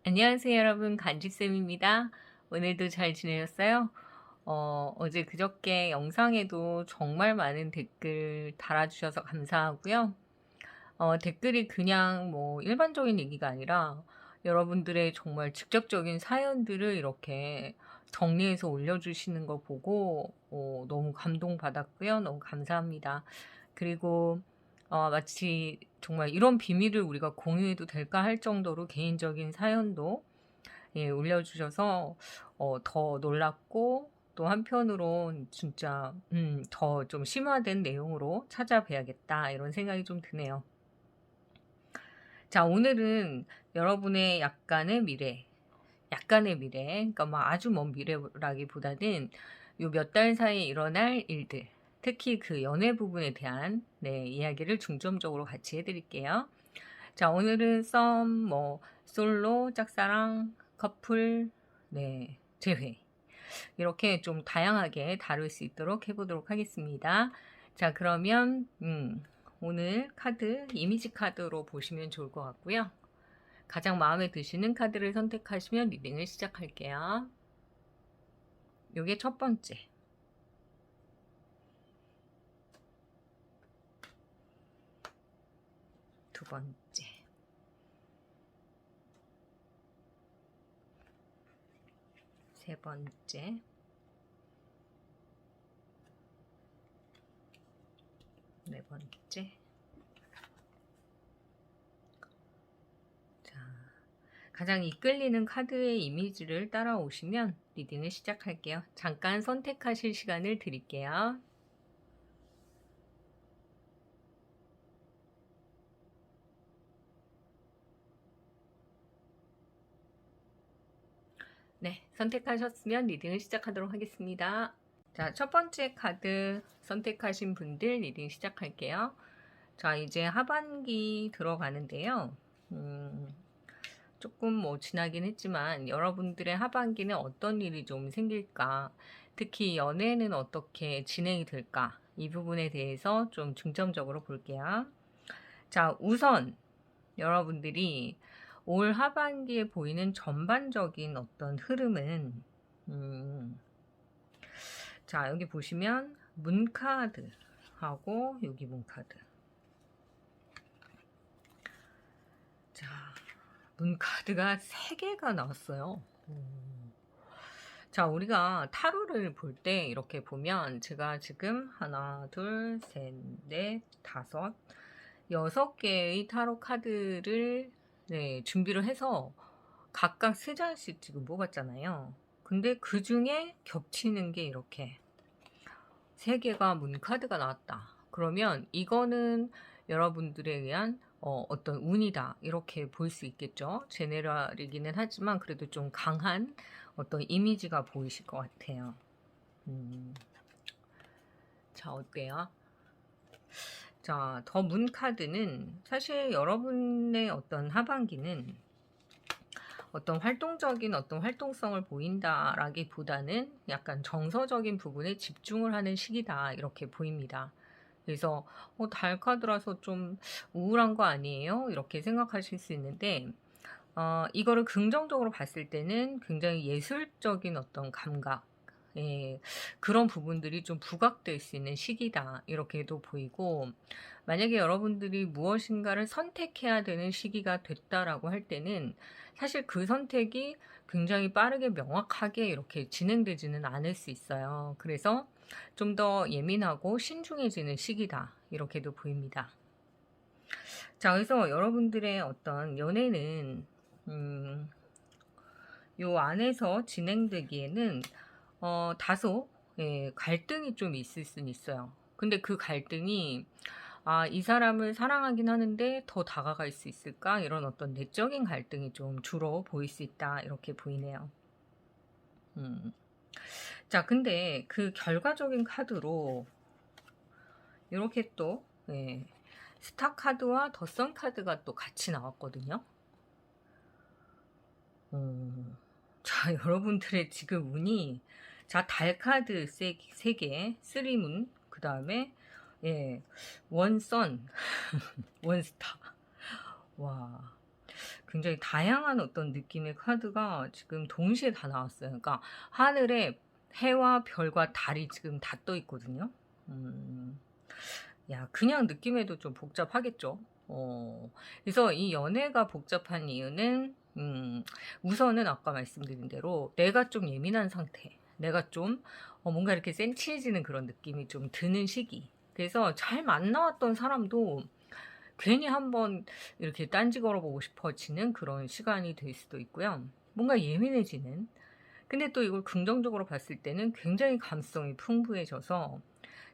안녕하세요 여러분, 간지쌤입니다. 오늘도 잘 지내셨어요? 어제 그저께 영상에도 정말 많은 댓글 달아주셔서 감사하고요. 댓글이 그냥 뭐 일반적인 얘기가 아니라 여러분들의 정말 직접적인 사연들을 이렇게 정리해서 올려주시는 거 보고 너무 감동받았고요. 너무 감사합니다. 그리고 마치 정말 이런 비밀을 우리가 공유해도 될까 할 정도로 개인적인 사연도 올려주셔서 더 놀랐고, 또 한편으론 진짜 더 좀 심화된 내용으로 찾아뵈야겠다 이런 생각이 좀 드네요. 자, 오늘은 여러분의 약간의 미래, 그러니까 뭐 아주 먼 미래라기보다는 요 몇 달 사이에 일어날 일들, 특히 그 연애 부분에 대한 이야기를 중점적으로 같이 해드릴게요. 자, 오늘은 뭐 솔로, 짝사랑, 커플, 재회 이렇게 좀 다양하게 다룰 수 있도록 해보도록 하겠습니다. 자, 그러면 오늘 카드 이미지 카드로 보시면 좋을 것 같고요. 가장 마음에 드시는 카드를 선택하시면 리딩을 시작할게요. 요게 첫 번째, 두 번째, 세 번째, 네 번째. 자, 가장 이끌리는 카드의 이미지를 따라오시면 리딩을 시작할게요. 잠깐 선택하실 시간을 드릴게요. 네, 선택하셨으면 리딩을 시작하도록 하겠습니다. 자, 첫 번째 카드 선택하신 분들 리딩 시작할게요. 자, 이제 하반기 들어가는데요. 조금 뭐 지나긴 했지만 여러분들의 하반기는 어떤 일이 좀 생길까? 특히 연애는 어떻게 진행이 될까? 이 부분에 대해서 좀 중점적으로 볼게요. 자, 우선 여러분들이 올 하반기에 보이는 전반적인 어떤 흐름은 자, 여기 보시면 문카드하고 여기 문카드. 자, 문카드가 3개가 나왔어요. 자, 우리가 타로를 볼 때 이렇게 보면 제가 지금 하나, 둘, 셋, 넷, 다섯, 6개의 타로 카드를 준비를 해서 각각 3장씩 지금 뽑았잖아요. 근데 그 중에 겹치는 게 이렇게 3개가 문카드가 나왔다. 그러면 이거는 여러분들에 의한 어떤 운이다 이렇게 볼 수 있겠죠. 제네랄이기는 하지만 그래도 좀 강한 어떤 이미지가 보이실 것 같아요. 자, 어때요? 자, 더 문카드는 사실 여러분의 어떤 하반기는 어떤 활동적인 어떤 활동성을 보인다라기보다는 약간 정서적인 부분에 집중을 하는 시기다 이렇게 보입니다. 그래서 달 카드라서 좀 우울한 거 아니에요? 이렇게 생각하실 수 있는데 이거를 긍정적으로 봤을 때는 굉장히 예술적인 어떤 감각, 그런 부분들이 좀 부각될 수 있는 시기다 이렇게도 보이고, 만약에 여러분들이 무엇인가를 선택해야 되는 시기가 됐다라고 할 때는 사실 그 선택이 굉장히 빠르게 명확하게 이렇게 진행되지는 않을 수 있어요. 그래서 좀 더 예민하고 신중해지는 시기다 이렇게도 보입니다. 자, 그래서 여러분들의 어떤 연애는 요 안에서 진행되기에는 다소 갈등이 좀 있을 수는 있어요. 근데 그 갈등이 이 사람을 사랑하긴 하는데 더 다가갈 수 있을까? 이런 어떤 내적인 갈등이 좀 주로 보일 수 있다 이렇게 보이네요. 자, 근데 그 결과적인 카드로 이렇게 또 스타 카드와 더선 카드가 또 같이 나왔거든요. 자, 여러분들의 지금 운이, 자, 달 카드 3개, 3문, 그 다음에 원선, 원스타. 와. 굉장히 다양한 어떤 느낌의 카드가 지금 동시에 다 나왔어요. 그러니까 하늘에 해와 별과 달이 지금 다 떠 있거든요. 음. 야, 그냥 느낌에도 좀 복잡하겠죠. 그래서 이 연애가 복잡한 이유는 우선은 아까 말씀드린 대로 내가 좀 예민한 상태, 내가 좀 뭔가 이렇게 센치해지는 그런 느낌이 좀 드는 시기. 그래서 잘 만나왔던 사람도 괜히 한번 이렇게 딴지 걸어보고 싶어지는 그런 시간이 될 수도 있고요. 뭔가 예민해지는. 근데 또 이걸 긍정적으로 봤을 때는 굉장히 감성이 풍부해져서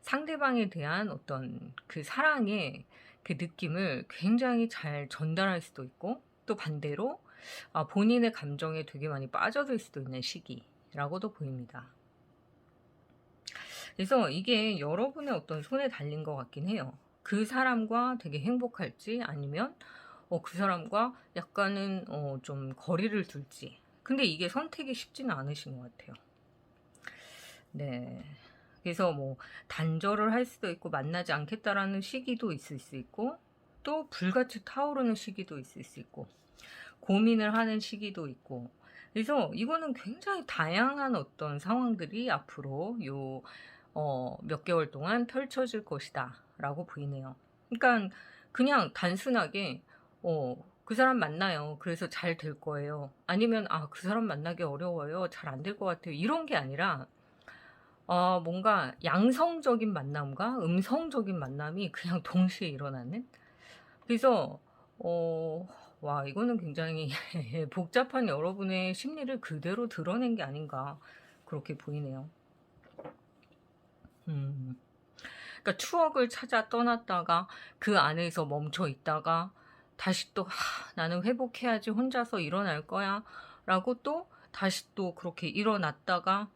상대방에 대한 어떤 그 사랑의 그 느낌을 굉장히 잘 전달할 수도 있고, 또 반대로 본인의 감정에 되게 많이 빠져들 수도 있는 시기라고도 보입니다. 그래서 이게 여러분의 어떤 손에 달린 것 같긴 해요. 그 사람과 되게 행복할지, 아니면 그 사람과 약간은 좀 거리를 둘지. 근데 이게 선택이 쉽지는 않으신 것 같아요. 네. 그래서 뭐 단절을 할 수도 있고 만나지 않겠다라는 시기도 있을 수 있고, 또 불같이 타오르는 시기도 있을 수 있고, 고민을 하는 시기도 있고. 그래서 이거는 굉장히 다양한 어떤 상황들이 앞으로 몇 개월 동안 펼쳐질 것이다 라고 보이네요. 그러니까 그냥 단순하게 그 사람 만나요, 그래서 잘 될 거예요, 아니면 그 사람 만나기 어려워요, 잘 안 될 것 같아요, 이런 게 아니라 뭔가 양성적인 만남과 음성적인 만남이 그냥 동시에 일어나는. 그래서 와, 이거는 굉장히 복잡한 여러분의 심리를 그대로 드러낸 게 아닌가, 그렇게 보이네요. 그러니까 추억을 찾아 떠났다가 그 안에서 멈춰 있다가 다시 또 나는 회복해야지, 혼자서 일어날 거야 라고 또 다시 또 그렇게 일어났다가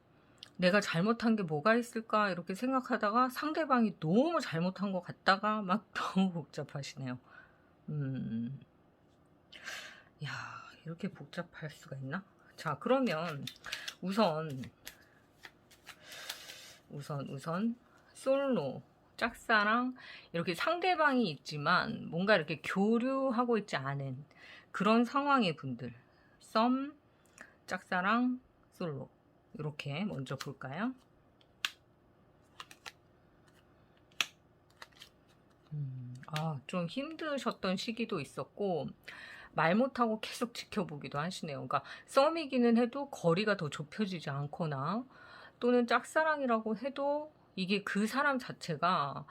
내가 잘못한 게 뭐가 있을까 이렇게 생각하다가 상대방이 너무 잘못한 것 같다가 막 너무 복잡하시네요. 야, 이렇게 복잡할 수가 있나? 자, 그러면 우선 솔로, 짝사랑, 이렇게 상대방이 있지만 뭔가 이렇게 교류하고 있지 않은 그런 상황의 분들, 썸, 짝사랑, 솔로, 이렇게 먼저 볼까요? 좀 힘드셨던 시기도 있었고, 말 못하고 계속 지켜보기도 하시네요. 그러니까 썸이기는 해도 거리가 더 좁혀지지 않거나, 또는 짝사랑이라고 해도 이게 그 사람 자체가,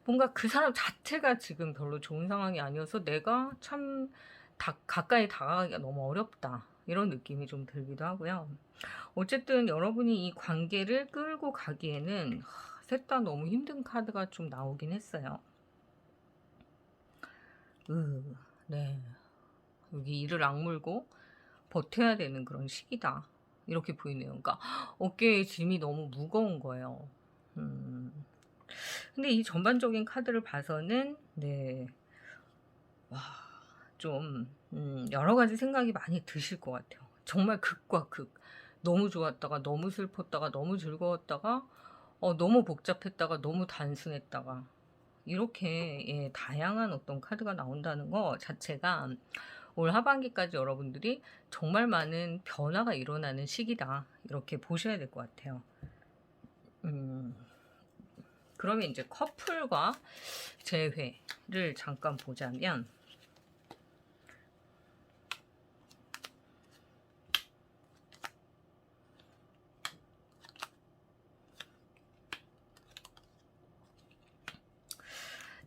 뭔가 그 사람 자체가 지금 별로 좋은 상황이 아니어서 내가 참 가까이 다가가기가 너무 어렵다, 이런 느낌이 좀 들기도 하고요. 어쨌든 여러분이 이 관계를 끌고 가기에는 셋 다 너무 힘든 카드가 좀 나오긴 했어요. 네. 여기 이를 악물고 버텨야 되는 그런 시기다, 이렇게 보이네요. 그러니까 어깨에 짐이 너무 무거운 거예요. 근데 이 전반적인 카드를 봐서는 좀 여러 가지 생각이 많이 드실 것 같아요. 정말 극과 극. 너무 좋았다가 너무 슬펐다가 너무 즐거웠다가 너무 복잡했다가 너무 단순했다가, 이렇게 다양한 어떤 카드가 나온다는 거 자체가 올 하반기까지 여러분들이 정말 많은 변화가 일어나는 시기다, 이렇게 보셔야 될 것 같아요. 그러면 이제 커플과 재회를 잠깐 보자면,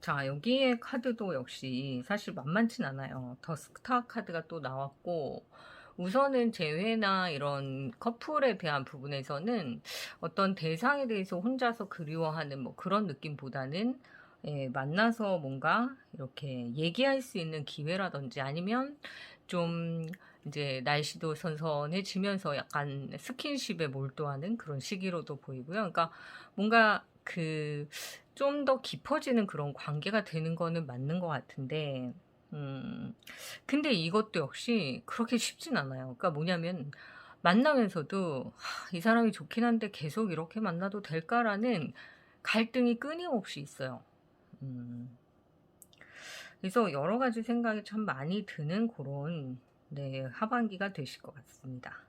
자, 여기에 카드도 역시 사실 만만치 않아요. 더 스타 카드가 또 나왔고, 우선은 재회나 이런 커플에 대한 부분에서는 어떤 대상에 대해서 혼자서 그리워하는 뭐 그런 느낌보다는 만나서 뭔가 이렇게 얘기할 수 있는 기회라든지, 아니면 좀 이제 날씨도 선선해지면서 약간 스킨십에 몰두하는 그런 시기로도 보이고요. 그러니까 뭔가 좀 더 깊어지는 그런 관계가 되는 거는 맞는 것 같은데, 근데 이것도 역시 그렇게 쉽진 않아요. 그러니까 뭐냐면, 만나면서도 이 사람이 좋긴 한데 계속 이렇게 만나도 될까라는 갈등이 끊임없이 있어요. 음, 그래서 여러 가지 생각이 참 많이 드는 그런 네, 하반기가 되실 것 같습니다.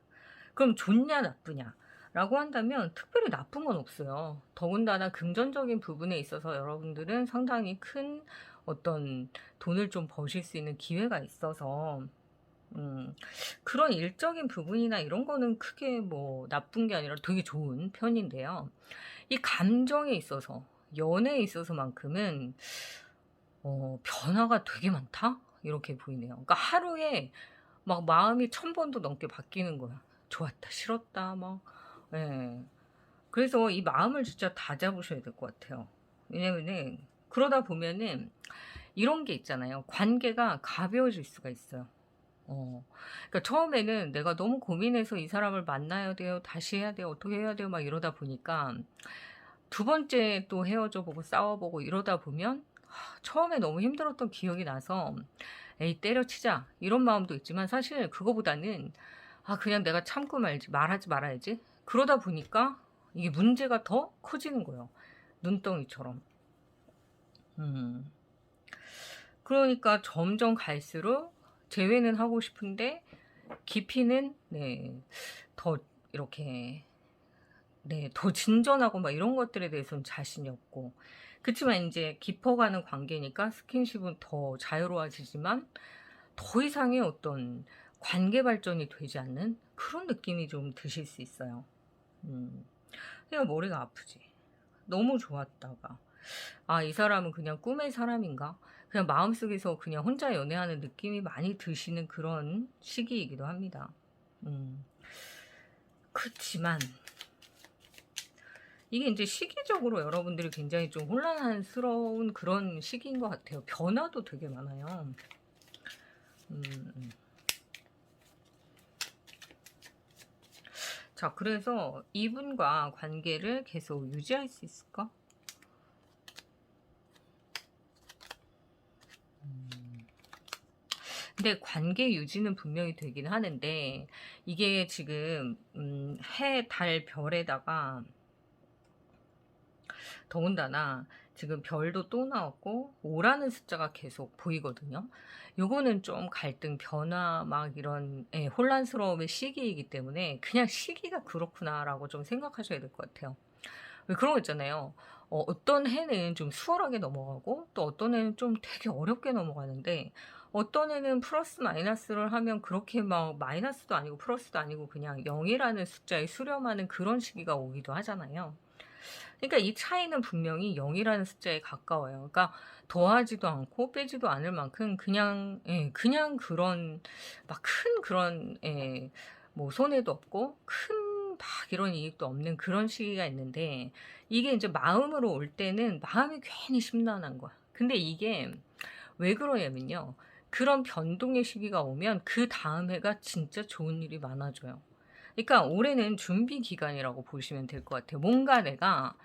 그럼 좋냐 나쁘냐? 라고 한다면 특별히 나쁜 건 없어요. 더군다나 금전적인 부분에 있어서 여러분들은 상당히 큰 어떤 돈을 좀 버실 수 있는 기회가 있어서 음, 그런 일적인 부분이나 이런 거는 크게 뭐 나쁜 게 아니라 되게 좋은 편인데요. 이 감정에 있어서, 연애에 있어서만큼은 변화가 되게 많다? 이렇게 보이네요. 그러니까 하루에 막 마음이 1000번도 넘게 바뀌는 거야. 좋았다, 싫었다, 막. 예. 그래서 이 마음을 진짜 다잡으셔야 될 것 같아요. 왜냐면은, 그러다 보면은, 이런 게 있잖아요. 관계가 가벼워질 수가 있어요. 그러니까 처음에는 내가 너무 고민해서 이 사람을 만나야 돼요, 다시 해야 돼요, 어떻게 해야 돼요, 막 이러다 보니까, 두 번째 또 헤어져 보고 싸워보고 이러다 보면, 처음에 너무 힘들었던 기억이 나서, 에이, 때려치자. 이런 마음도 있지만 사실 그거보다는, 그냥 내가 참고 말지, 말하지 말아야지. 그러다 보니까 이게 문제가 더 커지는 거예요. 눈덩이처럼. 음. 그러니까 점점 갈수록 재회는 하고 싶은데, 깊이는, 네, 더 이렇게, 네, 더 진전하고 막 이런 것들에 대해서는 자신이 없고. 그치만 이제 깊어가는 관계니까 스킨십은 더 자유로워지지만, 더 이상의 어떤 관계 발전이 되지 않는 그런 느낌이 좀 드실 수 있어요. 그냥 머리가 아프지. 너무 좋았다가, 이 사람은 그냥 꿈의 사람인가? 그냥 마음속에서 그냥 혼자 연애하는 느낌이 많이 드시는 그런 시기이기도 합니다. 그렇지만, 이게 이제 시기적으로 여러분들이 굉장히 좀 혼란스러운 그런 시기인 것 같아요. 변화도 되게 많아요. 자, 그래서 이분과 관계를 계속 유지할 수 있을까? 근데 관계 유지는 분명히 되긴 하는데, 이게 지금 해, 달, 별에다가 더군다나 지금 별도 또 나왔고 5라는 숫자가 계속 보이거든요. 요거는 좀 갈등, 변화, 막 이런 혼란스러움의 시기이기 때문에 그냥 시기가 그렇구나라고 좀 생각하셔야 될 것 같아요. 왜 그런 거 있잖아요. 어떤 해는 좀 수월하게 넘어가고 또 어떤 해는 좀 되게 어렵게 넘어가는데, 어떤 해는 플러스 마이너스를 하면 그렇게 막 마이너스도 아니고 플러스도 아니고 그냥 0이라는 숫자에 수렴하는 그런 시기가 오기도 하잖아요. 그러니까 이 차이는 분명히 0이라는 숫자에 가까워요. 그러니까 더하지도 않고 빼지도 않을 만큼 그냥 그냥 그런 막 큰 그런 뭐 손해도 없고 큰 막 이런 이익도 없는 그런 시기가 있는데, 이게 이제 마음으로 올 때는 마음이 괜히 심란한 거야. 근데 이게 왜 그러냐면요. 그런 변동의 시기가 오면 그 다음 해가 진짜 좋은 일이 많아져요. 그러니까 올해는 준비 기간이라고 보시면 될 것 같아요. 뭔가 내가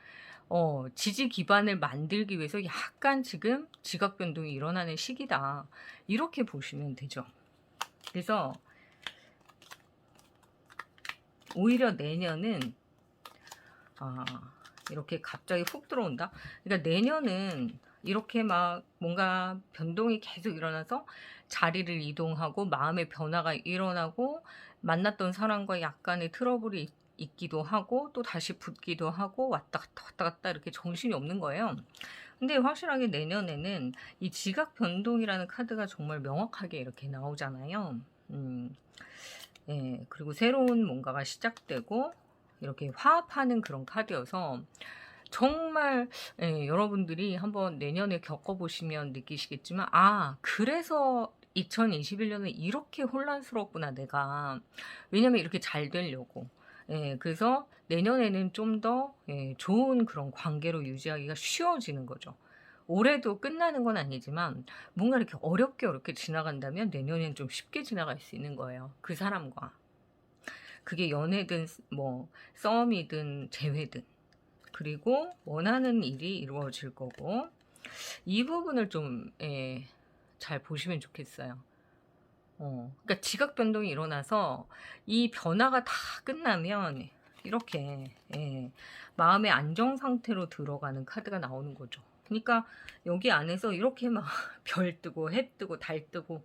지지 기반을 만들기 위해서 약간 지금 지각 변동이 일어나는 시기다. 이렇게 보시면 되죠. 그래서 오히려 내년은 이렇게 갑자기 훅 들어온다. 그러니까 내년은 이렇게 막 뭔가 변동이 계속 일어나서 자리를 이동하고 마음의 변화가 일어나고 만났던 사람과 약간의 트러블이 있기도 하고 또 다시 붙기도 하고 왔다 갔다 왔다 갔다 이렇게 정신이 없는 거예요. 근데 확실하게 내년에는 이 지각 변동이라는 카드가 정말 명확하게 이렇게 나오잖아요. 그리고 새로운 뭔가가 시작되고 이렇게 화합하는 그런 카드여서 정말 여러분들이 한번 내년에 겪어보시면 느끼시겠지만, 그래서 2021년은 이렇게 혼란스럽구나 내가. 왜냐면 이렇게 잘 되려고. 그래서 내년에는 좀 더 좋은 그런 관계로 유지하기가 쉬워지는 거죠. 올해도 끝나는 건 아니지만 뭔가 이렇게 어렵게 지나간다면 내년엔 좀 쉽게 지나갈 수 있는 거예요. 그 사람과. 그게 연애든 뭐 싸움이든 재회든. 그리고 원하는 일이 이루어질 거고, 이 부분을 좀 잘 보시면 좋겠어요. 그러니까 지각 변동이 일어나서 이 변화가 다 끝나면 이렇게 마음의 안정 상태로 들어가는 카드가 나오는 거죠. 그러니까 여기 안에서 이렇게 막 별 뜨고 해 뜨고 달 뜨고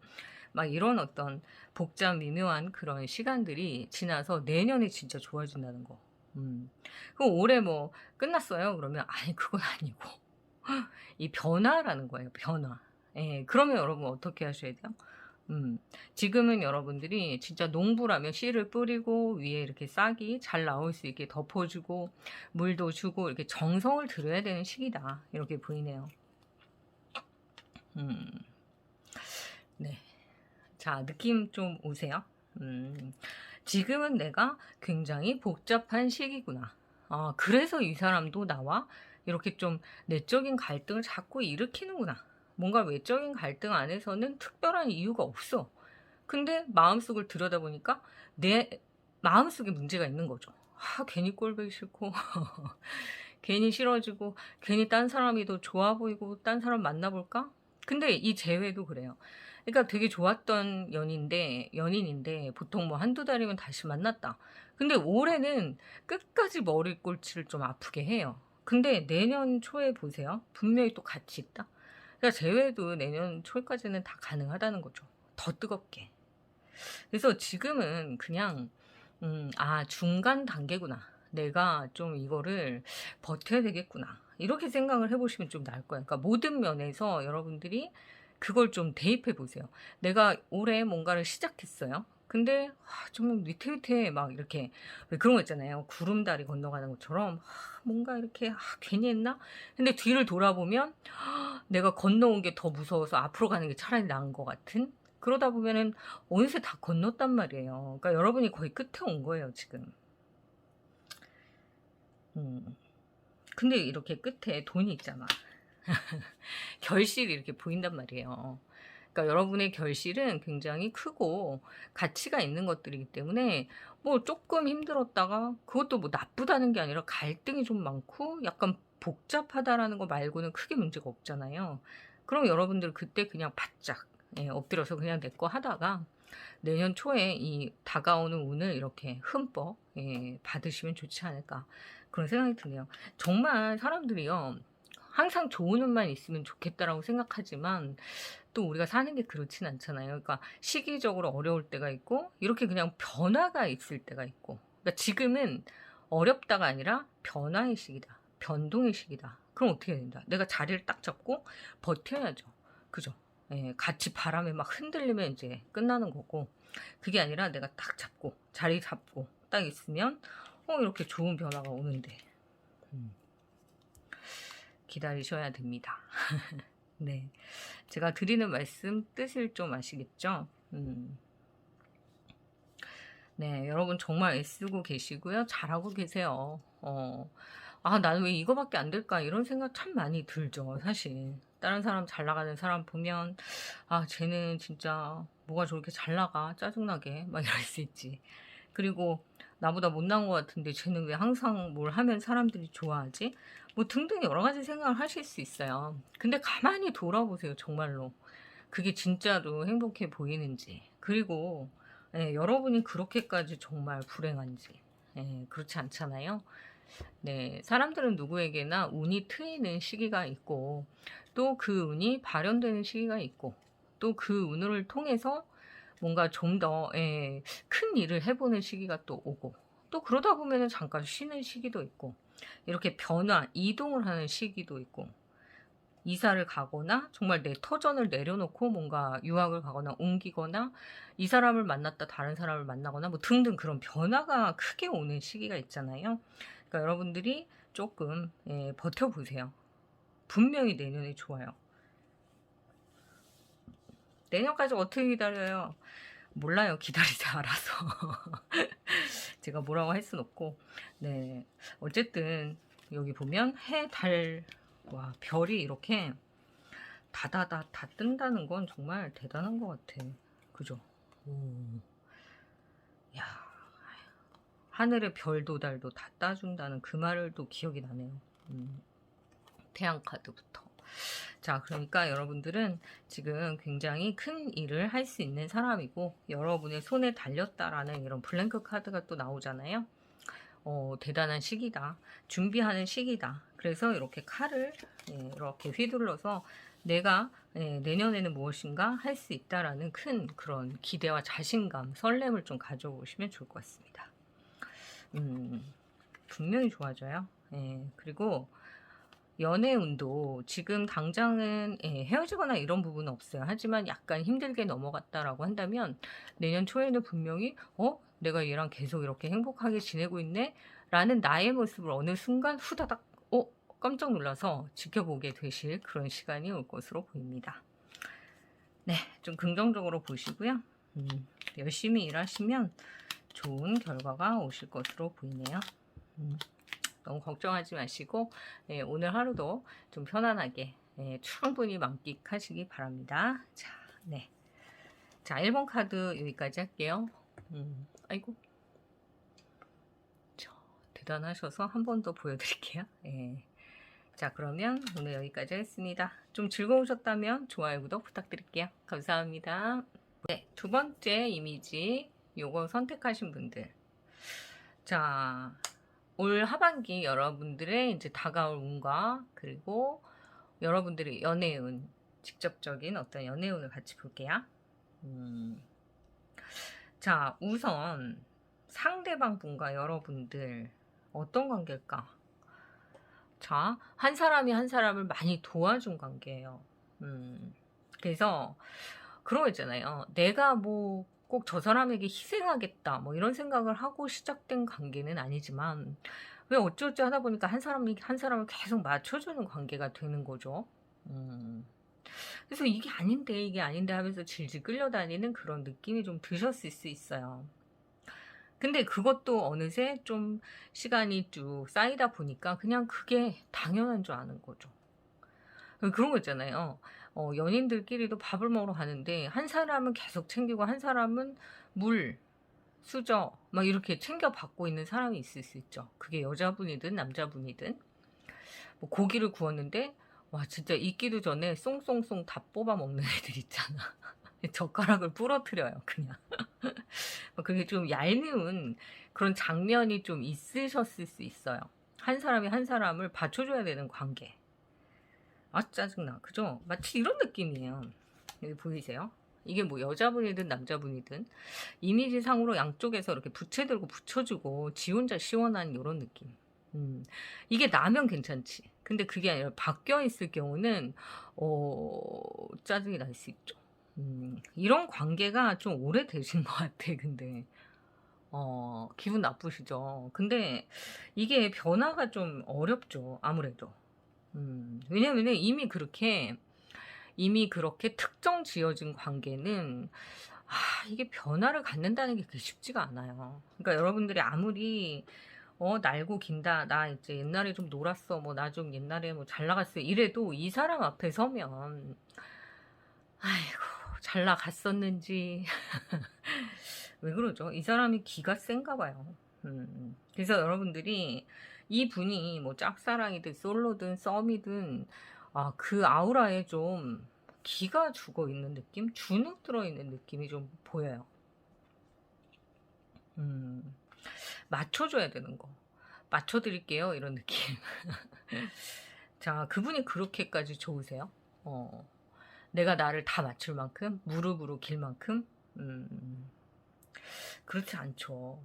막 이런 어떤 복잡 미묘한 그런 시간들이 지나서 내년에 진짜 좋아진다는 거. 그럼 올해 뭐 끝났어요? 그러면 아니 그건 아니고 이 변화라는 거예요. 변화. 예. 그러면 여러분 어떻게 하셔야 돼요? 지금은 여러분들이 진짜 농부라면 씨를 뿌리고 위에 이렇게 싹이 잘 나올 수 있게 덮어주고 물도 주고 이렇게 정성을 들여야 되는 시기다. 이렇게 보이네요. 음, 네. 자, 느낌 좀 오세요? 지금은 내가 굉장히 복잡한 시기구나. 아, 그래서 이 사람도 나와 이렇게 좀 내적인 갈등을 자꾸 일으키는구나. 뭔가 외적인 갈등 안에서는 특별한 이유가 없어. 근데 마음속을 들여다보니까 내 마음속에 문제가 있는 거죠. 아, 괜히 꼴보기 싫고 괜히 싫어지고 괜히 딴 사람이 더 좋아 보이고 딴 사람 만나볼까? 근데 이 재회도 그래요. 그러니까 되게 좋았던 연인인데 보통 뭐 한두 달이면 다시 만났다. 근데 올해는 끝까지 머리꼴치를 좀 아프게 해요. 근데 내년 초에 보세요. 분명히 또 같이 있다. 그러니까 재회도 내년 초까지는 다 가능하다는 거죠. 더 뜨겁게. 그래서 지금은 그냥 아 중간 단계구나. 내가 좀 이거를 버텨야 되겠구나. 이렇게 생각을 해보시면 좀 나을 거예요. 그러니까 모든 면에서 여러분들이 그걸 좀 대입해 보세요. 내가 올해 뭔가를 시작했어요. 근데 좀 위태위태 막 이렇게 왜 그런 거 있잖아요. 구름다리 건너가는 것처럼 뭔가 이렇게 괜히 했나? 근데 뒤를 돌아보면 내가 건너온 게 더 무서워서 앞으로 가는 게 차라리 나은 것 같은 그러다 보면은 어느새 다 건넜단 말이에요. 그러니까 여러분이 거의 끝에 온 거예요, 지금. 근데 이렇게 끝에 돈이 있잖아. 결실이 이렇게 보인단 말이에요. 그러니까 여러분의 결실은 굉장히 크고 가치가 있는 것들이기 때문에 뭐 조금 힘들었다가 그것도 뭐 나쁘다는 게 아니라 갈등이 좀 많고 약간 복잡하다라는 거 말고는 크게 문제가 없잖아요. 그럼 여러분들 그때 그냥 바짝 엎드려서 그냥 내 거 하다가 내년 초에 이 다가오는 운을 이렇게 흠뻑 받으시면 좋지 않을까 그런 생각이 드네요. 정말 사람들이요. 항상 좋은 운만 있으면 좋겠다라고 생각하지만 또 우리가 사는 게 그렇진 않잖아요. 그러니까 시기적으로 어려울 때가 있고 이렇게 그냥 변화가 있을 때가 있고 그러니까 지금은 어렵다가 아니라 변화의 시기다. 변동의 시기다. 그럼 어떻게 해야 된다? 내가 자리를 딱 잡고 버텨야죠. 그죠? 예, 같이 바람에 막 흔들리면 이제 끝나는 거고 그게 아니라 내가 딱 잡고 자리 잡고 딱 있으면 이렇게 좋은 변화가 오는데 기다리셔야 됩니다. 네, 제가 드리는 말씀 뜻을 좀 아시겠죠? 네, 여러분 정말 애쓰고 계시고요. 잘하고 계세요. 나는 왜 이거밖에 안 될까? 이런 생각 참 많이 들죠, 사실. 다른 사람 잘 나가는 사람 보면, 쟤는 진짜 뭐가 저렇게 잘 나가? 짜증나게. 막 이럴 수 있지. 그리고 나보다 못난 것 같은데 쟤는 왜 항상 뭘 하면 사람들이 좋아하지? 뭐 등등 여러 가지 생각을 하실 수 있어요. 근데 가만히 돌아보세요, 정말로. 그게 진짜로 행복해 보이는지. 그리고 여러분이 그렇게까지 정말 불행한지. 그렇지 않잖아요. 네, 사람들은 누구에게나 운이 트이는 시기가 있고 또 그 운이 발현되는 시기가 있고 또 그 운을 통해서 뭔가 좀 더 큰 일을 해보는 시기가 또 오고 또 그러다 보면은 잠깐 쉬는 시기도 있고 이렇게 변화, 이동을 하는 시기도 있고 이사를 가거나 정말 내 터전을 내려놓고 뭔가 유학을 가거나 옮기거나 이 사람을 만났다 다른 사람을 만나거나 뭐 등등 그런 변화가 크게 오는 시기가 있잖아요. 그러니까 여러분들이 조금 버텨보세요. 분명히 내년에 좋아요. 내년까지 어떻게 기다려요? 몰라요. 기다리자 알아서. 제가 뭐라고 할 순 없고 네 어쨌든 여기 보면 해, 달, 와 별이 이렇게 다다다 다 뜬다는 건 정말 대단한 것 같아. 그죠? 야 하늘의 별도 달도 다 따준다는 그 말을 또 기억이 나네요. 태양 카드부터. 자, 그러니까 여러분들은 지금 굉장히 큰 일을 할 수 있는 사람이고 여러분의 손에 달렸다라는 이런 블랭크 카드가 또 나오잖아요. 대단한 시기다. 준비하는 시기다. 그래서 이렇게 칼을 이렇게 휘둘러서 내가 내년에는 무엇인가 할 수 있다라는 큰 그런 기대와 자신감, 설렘을 좀 가져오시면 좋을 것 같습니다. 분명히 좋아져요. 그리고 연애운도 지금 당장은 헤어지거나 이런 부분은 없어요. 하지만 약간 힘들게 넘어갔다라고 한다면 내년 초에는 분명히 내가 얘랑 계속 이렇게 행복하게 지내고 있네? 라는 나의 모습을 어느 순간 후다닥 깜짝 놀라서 지켜보게 되실 그런 시간이 올 것으로 보입니다. 네, 좀 긍정적으로 보시고요. 열심히 일하시면 좋은 결과가 오실 것으로 보이네요. 너무 걱정하지 마시고 오늘 하루도 좀 편안하게 충분히 만끽하시기 바랍니다. 자, 네. 자, 1번 카드 여기까지 할게요. 아이고. 대단하셔서 한 번 더 보여드릴게요. 자, 그러면 오늘 여기까지 하겠습니다. 좀 즐거우셨다면 좋아요, 구독 부탁드릴게요. 감사합니다. 네, 두 번째 이미지 요거 선택하신 분들. 자, 올 하반기 여러분들의 이제 다가올 운과 그리고 여러분들의 연애운, 직접적인 어떤 연애운을 같이 볼게요. 자, 우선 상대방 분과 여러분들 어떤 관계일까? 자, 한 사람이 한 사람을 많이 도와준 관계예요. 그래서 그런 거 있잖아요. 내가 뭐 꼭 저 사람에게 희생하겠다 뭐 이런 생각을 하고 시작된 관계는 아니지만 왜 어쩌지 하다 보니까 한 사람이 한 사람을 계속 맞춰주는 관계가 되는 거죠. 그래서 이게 아닌데 하면서 질질 끌려다니는 그런 느낌이 좀 드셨을 수 있어요. 근데 그것도 어느새 좀 시간이 쭉 쌓이다 보니까 그냥 그게 당연한 줄 아는 거죠. 그런 거 있잖아요. 연인들끼리도 밥을 먹으러 가는데 한 사람은 계속 챙기고 한 사람은 물, 수저 막 이렇게 챙겨 받고 있는 사람이 있을 수 있죠. 그게 여자분이든 남자분이든. 뭐 고기를 구웠는데 와 진짜 익기도 전에 쏭쏭쏭 다 뽑아 먹는 애들 있잖아. 젓가락을 부러뜨려요 그냥. 그게 좀 얄미운 그런 장면이 좀 있으셨을 수 있어요. 한 사람이 한 사람을 받쳐줘야 되는 관계. 아 짜증나. 그죠? 마치 이런 느낌이에요. 여기 보이세요? 이게 뭐 여자분이든 남자분이든 이미지상으로 양쪽에서 이렇게 부채 들고 붙여주고 지 혼자 시원한 이런 느낌. 이게 나면 괜찮지. 근데 그게 아니라 바뀌어 있을 경우는 짜증이 날 수 있죠. 이런 관계가 좀 오래되신 것 같아. 근데 기분 나쁘시죠. 근데 이게 변화가 좀 어렵죠. 아무래도. 왜냐면은 이미 그렇게 특정 지어진 관계는 이게 변화를 갖는다는 게 그렇게 쉽지가 않아요. 그러니까 여러분들이 아무리 날고 긴다. 나 이제 옛날에 좀 놀았어. 뭐 나 좀 옛날에 뭐 잘 나갔어. 이래도 이 사람 앞에 서면 아이고 잘 나갔었는지 왜 그러죠? 이 사람이 기가 센가 봐요. 그래서 여러분들이 이 분이 뭐 짝사랑이든 솔로든 썸이든 그 아우라에 좀 기가 죽어 있는 느낌? 주눅 들어 있는 느낌이 좀 보여요. 맞춰줘야 되는 거. 맞춰드릴게요. 이런 느낌. 자, 그분이 그렇게까지 좋으세요? 내가 나를 다 맞출 만큼? 무릎으로 길 만큼? 그렇지 않죠.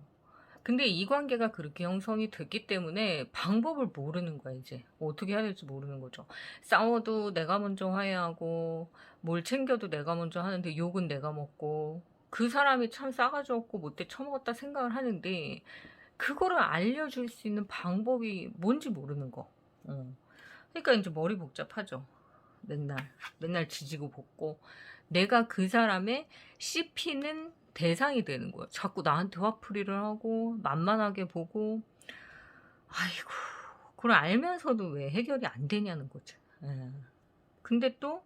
근데 이 관계가 그렇게 형성이 됐기 때문에 방법을 모르는 거야, 이제. 어떻게 해야 될지 모르는 거죠. 싸워도 내가 먼저 화해하고, 뭘 챙겨도 내가 먼저 하는데 욕은 내가 먹고, 그 사람이 참 싸가지 없고 못돼 처먹었다 생각을 하는데, 그거를 알려줄 수 있는 방법이 뭔지 모르는 거. 그러니까 이제 머리 복잡하죠. 맨날 지지고 볶고, 내가 그 사람의 씹히는 대상이 되는 거예요. 자꾸 나한테 화풀이를 하고 만만하게 보고 아이고 그걸 알면서도 왜 해결이 안 되냐는 거죠. 근데 또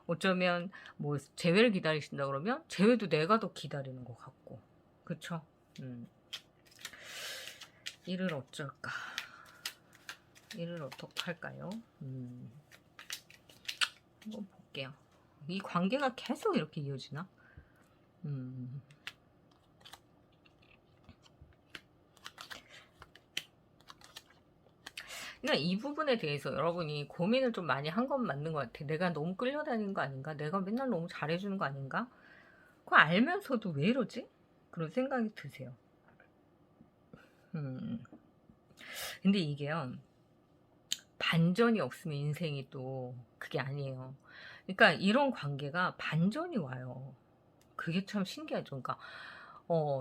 어쩌면 뭐 재회를 기다리신다 그러면 재회도 내가 더 기다리는 것 같고 그쵸? 이를 어쩔까? 이를 어떻게 할까요? 한번 볼게요. 이 관계가 계속 이렇게 이어지나? 그러니까 이 부분에 대해서 여러분이 고민을 좀 많이 한 건 맞는 것 같아. 내가 너무 끌려다니는 거 아닌가? 내가 맨날 너무 잘해주는 거 아닌가? 그거 알면서도 왜 이러지? 그런 생각이 드세요. 근데 이게요, 반전이 없으면 인생이 또 그게 아니에요. 그러니까 이런 관계가 반전이 와요. 그게 참 신기하죠. 그러니까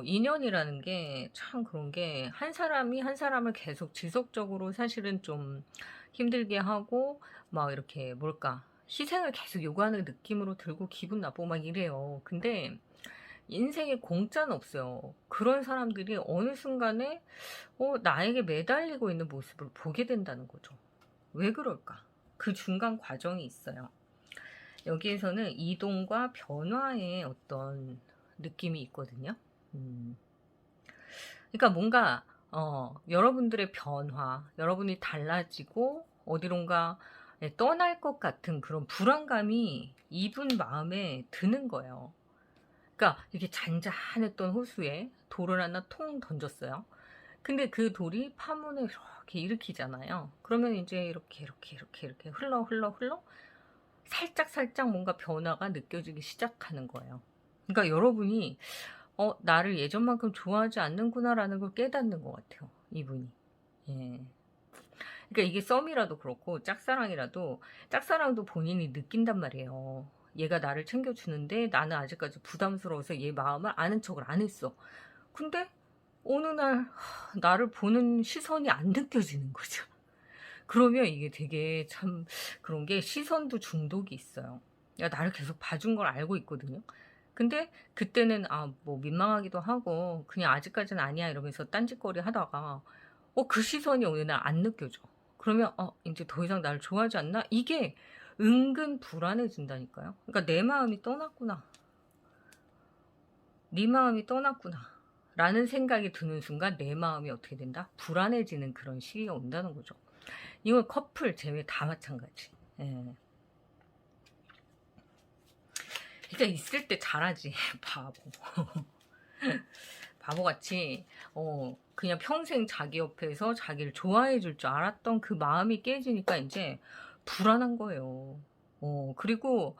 인연이라는 게 참 그런 게, 한 사람이 한 사람을 계속 지속적으로 사실은 좀 힘들게 하고 막 이렇게 뭘까, 희생을 계속 요구하는 느낌으로 들고 기분 나쁘고 막 이래요. 근데 인생에 공짜는 없어요. 그런 사람들이 어느 순간에 나에게 매달리고 있는 모습을 보게 된다는 거죠. 왜 그럴까? 그 중간 과정이 있어요. 여기에서는 이동과 변화의 어떤 느낌이 있거든요. 그러니까 뭔가 여러분들의 변화, 여러분이 달라지고 어디론가 떠날 것 같은 그런 불안감이 이분 마음에 드는 거예요. 그러니까 이렇게 잔잔했던 호수에 돌을 하나 통 던졌어요. 근데 그 돌이 파문을 이렇게 일으키잖아요. 그러면 이제 이렇게 흘러 살짝 뭔가 변화가 느껴지기 시작하는 거예요. 그러니까 여러분이 나를 예전만큼 좋아하지 않는구나라는 걸 깨닫는 것 같아요, 이분이. 예. 그러니까 이게 썸이라도 그렇고 짝사랑도 본인이 느낀단 말이에요. 얘가 나를 챙겨주는데 나는 아직까지 부담스러워서 얘 마음을 아는 척을 안 했어. 근데 어느 날 나를 보는 시선이 안 느껴지는 거죠. 그러면 이게 되게 참 그런 게, 시선도 중독이 있어요. 야, 나를 계속 봐준 걸 알고 있거든요. 근데 그때는 뭐 민망하기도 하고 그냥 아직까지는 아니야 이러면서 딴짓거리 하다가 그 시선이 어느 날 안 느껴져. 그러면 이제 더 이상 나를 좋아하지 않나? 이게 은근 불안해진다니까요. 그러니까 내 마음이 떠났구나. 네 마음이 떠났구나. 라는 생각이 드는 순간 내 마음이 어떻게 된다? 불안해지는 그런 시기가 온다는 거죠. 이건 커플 제외 다 마찬가지. 예. 그러니까 있을 때 잘하지. 바보. 바보같이 그냥 평생 자기 옆에서 자기를 좋아해 줄 줄 알았던 그 마음이 깨지니까 이제 불안한 거예요. 그리고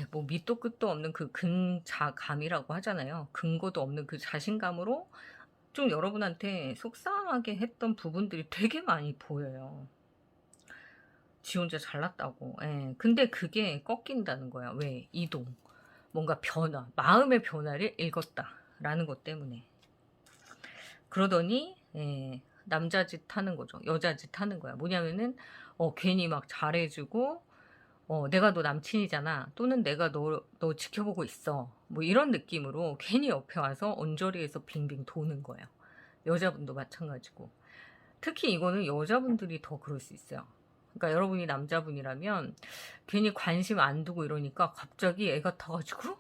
뭐 밑도 끝도 없는 그 근자감이라고 하잖아요. 근거도 없는 그 자신감으로 좀 여러분한테 속상하게 했던 부분들이 되게 많이 보여요. 지 혼자 잘났다고. 예. 근데 그게 꺾인다는 거야. 왜? 이동. 뭔가 변화. 마음의 변화를 읽었다라는 것 때문에. 그러더니 남자 짓 하는 거죠. 여자 짓 하는 거야. 뭐냐면은 괜히 막 잘해주고 내가 너 남친이잖아. 또는 내가 너 지켜보고 있어. 뭐 이런 느낌으로 괜히 옆에 와서 언저리에서 빙빙 도는 거예요. 여자분도 마찬가지고. 특히 이거는 여자분들이 더 그럴 수 있어요. 그러니까 여러분이 남자분이라면 괜히 관심 안 두고 이러니까 갑자기 애 같아가지고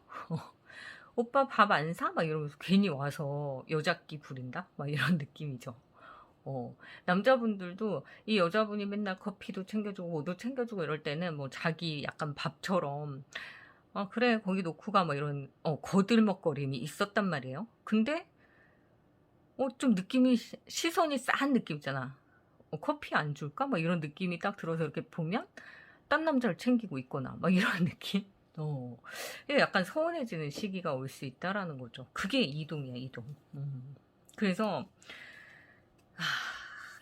오빠 밥 안 사? 막 이러면서 괜히 와서 여자끼 부린다? 막 이런 느낌이죠. 남자분들도 이 여자분이 맨날 커피도 챙겨주고 뭐도 챙겨주고 이럴 때는 뭐 자기 약간 밥처럼 그래 거기 놓고 가 막 이런 거들먹거림이 있었단 말이에요. 근데 좀 느낌이 시선이 싸한 느낌 있잖아. 커피 안 줄까? 막 이런 느낌이 딱 들어서 이렇게 보면 딴 남자를 챙기고 있거나 막 이런 느낌. 이게 약간 서운해지는 시기가 올 수 있다라는 거죠. 그게 이동이야, 이동. 그래서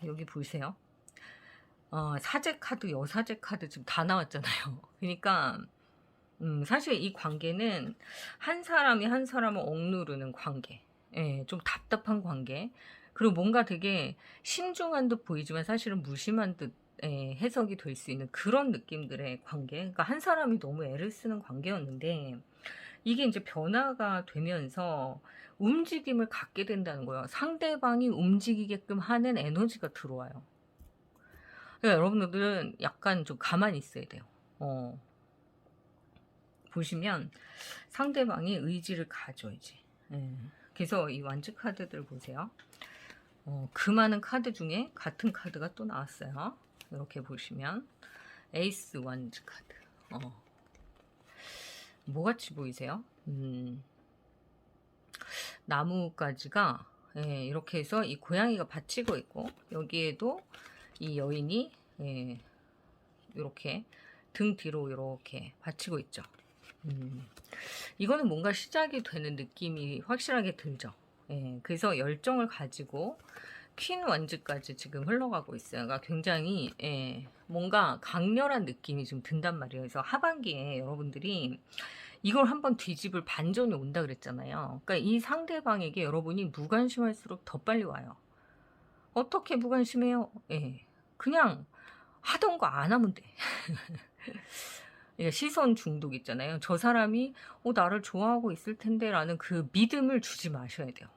여기 보이세요? 사제 카드, 여사제 카드 지금 다 나왔잖아요. 그러니까 사실 이 관계는 한 사람이 한 사람을 억누르는 관계. 예, 좀 답답한 관계. 그리고 뭔가 되게 신중한 듯 보이지만 사실은 무심한 듯 해석이 될 수 있는 그런 느낌들의 관계. 그러니까 한 사람이 너무 애를 쓰는 관계였는데 이게 이제 변화가 되면서 움직임을 갖게 된다는 거예요. 상대방이 움직이게끔 하는 에너지가 들어와요. 그러니까 여러분들은 약간 좀 가만히 있어야 돼요. 보시면 상대방이 의지를 가져야지. 그래서 이 완즈 카드들 보세요. 그 많은 카드 중에 같은 카드가 또 나왔어요. 이렇게 보시면 에이스 완즈 카드. 뭐같이 보이세요? 나무가지가 이렇게 해서 이 고양이가 받치고 있고 여기에도 이 여인이 이렇게 등 뒤로 이렇게 받치고 있죠. 이거는 뭔가 시작이 되는 느낌이 확실하게 들죠. 그래서 열정을 가지고 퀸 원즈까지 지금 흘러가고 있어요. 그러니까 굉장히 뭔가 강렬한 느낌이 좀 든단 말이에요. 그래서 하반기에 여러분들이 이걸 한번 뒤집을 반전이 온다 그랬잖아요. 그러니까 이 상대방에게 여러분이 무관심할수록 더 빨리 와요. 어떻게 무관심해요? 그냥 하던 거 안 하면 돼. 시선 중독 있잖아요. 저 사람이 나를 좋아하고 있을 텐데 라는 그 믿음을 주지 마셔야 돼요.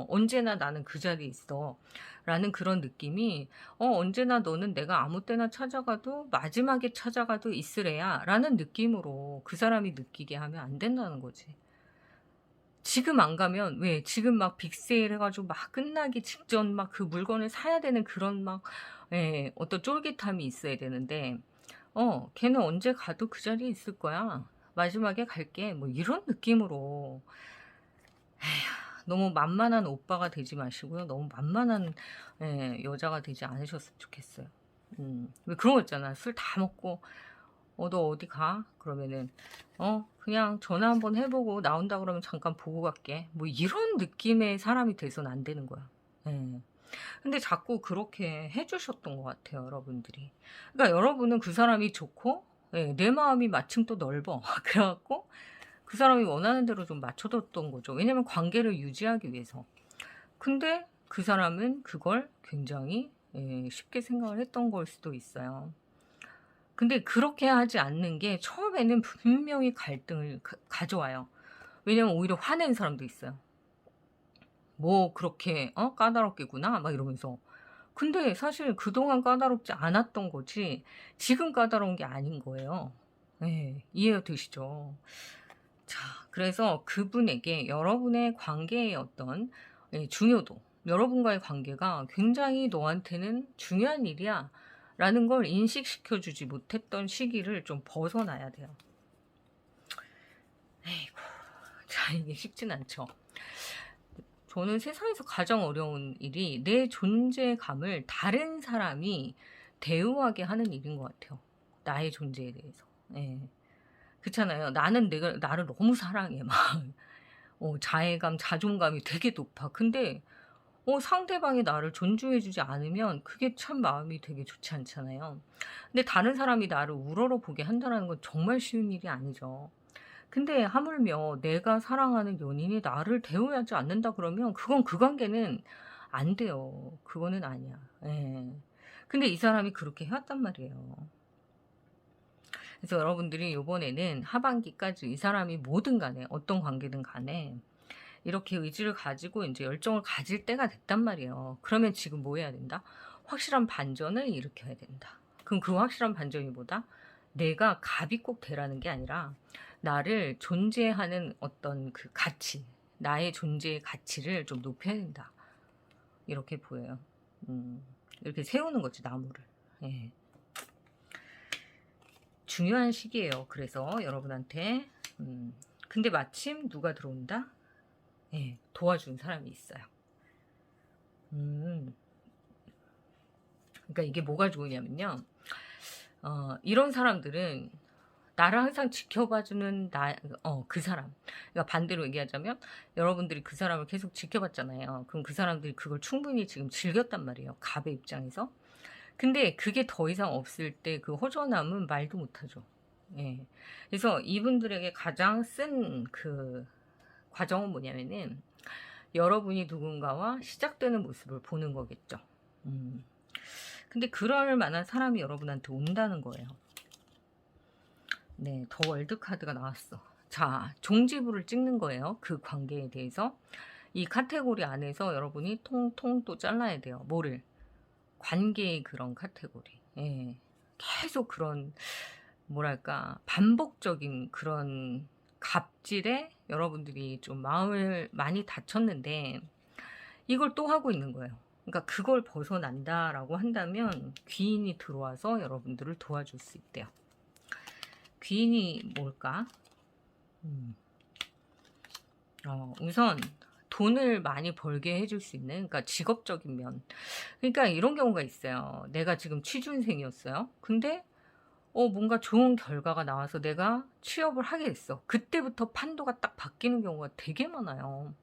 언제나 나는 그 자리에 있어 라는 그런 느낌이 언제나 너는 내가 아무 때나 찾아가도 마지막에 찾아가도 있으래야 라는 느낌으로 그 사람이 느끼게 하면 안 된다는 거지. 지금 안 가면 왜 지금 막 빅세일 해가지고 막 끝나기 직전 막 그 물건을 사야 되는 그런 막 어떤 쫄깃함이 있어야 되는데 걔는 언제 가도 그 자리에 있을 거야. 마지막에 갈게. 뭐 이런 느낌으로. 너무 만만한 오빠가 되지 마시고요. 너무 만만한 여자가 되지 않으셨으면 좋겠어요. 왜 그런 거 있잖아. 술 다 먹고 너 어디 가? 그러면은 그냥 전화 한번 해보고 나온다 그러면 잠깐 보고 갈게. 뭐 이런 느낌의 사람이 돼서는 안 되는 거야. 근데 자꾸 그렇게 해주셨던 것 같아요, 여러분들이. 그러니까 여러분은 그 사람이 좋고, 내 마음이 마침 또 넓어. 그래갖고 그 사람이 원하는 대로 좀 맞춰뒀던 거죠. 왜냐면 관계를 유지하기 위해서. 근데 그 사람은 그걸 굉장히 쉽게 생각을 했던 걸 수도 있어요. 근데 그렇게 하지 않는 게 처음에는 분명히 갈등을 가져와요. 왜냐면 오히려 화낸 사람도 있어요. 뭐 그렇게 까다롭게구나 막 이러면서. 근데 사실 그동안 까다롭지 않았던 거지 지금 까다로운 게 아닌 거예요. 이해가 되시죠? 자, 그래서 그분에게 여러분의 관계의 어떤 중요도, 여러분과의 관계가 굉장히 너한테는 중요한 일이야 라는 걸 인식시켜주지 못했던 시기를 좀 벗어나야 돼요. 에이구, 자, 이게 쉽진 않죠. 저는 세상에서 가장 어려운 일이 내 존재감을 다른 사람이 대우하게 하는 일인 것 같아요. 나의 존재에 대해서. 그렇잖아요. 나는 나를 너무 사랑해. 막 자애감, 자존감이 되게 높아. 근데 상대방이 나를 존중해주지 않으면 그게 참 마음이 되게 좋지 않잖아요. 근데 다른 사람이 나를 우러러 보게 한다는 건 정말 쉬운 일이 아니죠. 근데 하물며 내가 사랑하는 연인이 나를 대우하지 않는다 그러면 그건 그 관계는 안 돼요. 그거는 아니야. 근데 이 사람이 그렇게 해왔단 말이에요. 그래서 여러분들이 이번에는 하반기까지 이 사람이 뭐든 간에 어떤 관계든 간에 이렇게 의지를 가지고 이제 열정을 가질 때가 됐단 말이에요. 그러면 지금 뭐 해야 된다? 확실한 반전을 일으켜야 된다. 그럼 그 확실한 반전이 뭐다? 내가 갑이 꼭 되라는 게 아니라 나를 존재하는 어떤 그 가치, 나의 존재의 가치를 좀 높여야 된다. 이렇게 보여요. 이렇게 세우는 거지, 나무를. 중요한 시기예요. 그래서 여러분한테. 근데 마침 누가 들어온다? 도와준 사람이 있어요. 그러니까 이게 뭐가 좋으냐면요. 이런 사람들은 나를 항상 지켜봐주는 그 사람. 그러니까 반대로 얘기하자면 여러분들이 그 사람을 계속 지켜봤잖아요. 그럼 그 사람들이 그걸 충분히 지금 즐겼단 말이에요. 갑의 입장에서. 근데 그게 더 이상 없을 때 그 허전함은 말도 못하죠. 그래서 이분들에게 가장 쓴 그 과정은 뭐냐면은 여러분이 누군가와 시작되는 모습을 보는 거겠죠. 근데 그럴 만한 사람이 여러분한테 온다는 거예요. 네, 더 월드 카드가 나왔어. 자, 종지부를 찍는 거예요. 그 관계에 대해서. 이 카테고리 안에서 여러분이 통통 또 잘라야 돼요. 뭐를? 관계의 그런 카테고리. 계속 그런 뭐랄까 반복적인 그런 갑질에 여러분들이 좀 마음을 많이 다쳤는데 이걸 또 하고 있는 거예요. 그러니까 그걸 벗어난다라고 한다면 귀인이 들어와서 여러분들을 도와줄 수 있대요. 귀인이 뭘까? 우선 돈을 많이 벌게 해줄 수 있는, 그러니까 직업적인 면. 그러니까 이런 경우가 있어요. 내가 지금 취준생이었어요. 근데 뭔가 좋은 결과가 나와서 내가 취업을 하게 됐어. 그때부터 판도가 딱 바뀌는 경우가 되게 많아요.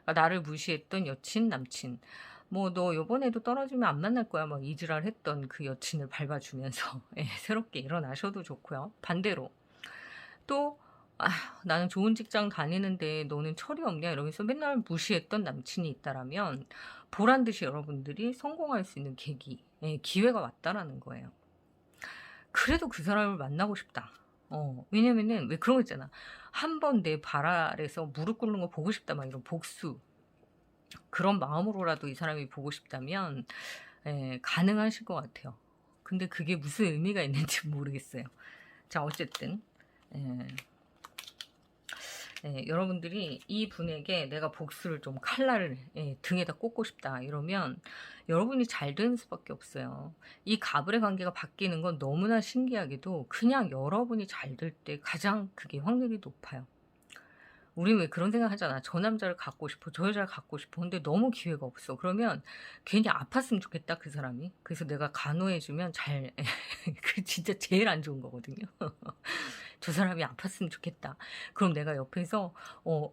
그러니까 나를 무시했던 여친, 남친. 뭐 너 요번에도 떨어지면 안 만날 거야. 막 이지랄 했던 그 여친을 밟아주면서 예, 새롭게 일어나셔도 좋고요. 반대로 또 아, 나는 좋은 직장 다니는데 너는 철이 없냐 이러면서 맨날 무시했던 남친이 있다라면 보란 듯이 여러분들이 성공할 수 있는 계기, 예, 기회가 왔다라는 거예요. 그래도 그 사람을 만나고 싶다. 왜냐면은 왜 그런 거 있잖아. 한 번 내 발 아래서 무릎 꿇는 거 보고 싶다. 막 이런 복수. 그런 마음으로라도 이 사람이 보고 싶다면 예, 가능하실 것 같아요. 근데 그게 무슨 의미가 있는지 모르겠어요. 자, 어쨌든 예, 여러분들이 이 분에게 내가 복수를 좀 칼날을 등에다 꽂고 싶다 이러면 여러분이 잘 되는 수밖에 없어요. 이 가불의 관계가 바뀌는 건 너무나 신기하게도 그냥 여러분이 잘 될 때 가장 그게 확률이 높아요. 우리 왜 그런 생각 하잖아. 저 남자를 갖고 싶어, 저 여자를 갖고 싶어. 근데 너무 기회가 없어. 그러면 괜히 아팠으면 좋겠다, 그 사람이. 그래서 내가 간호해주면 잘, 그 진짜 제일 안 좋은 거거든요. 저 사람이 아팠으면 좋겠다. 그럼 내가 옆에서,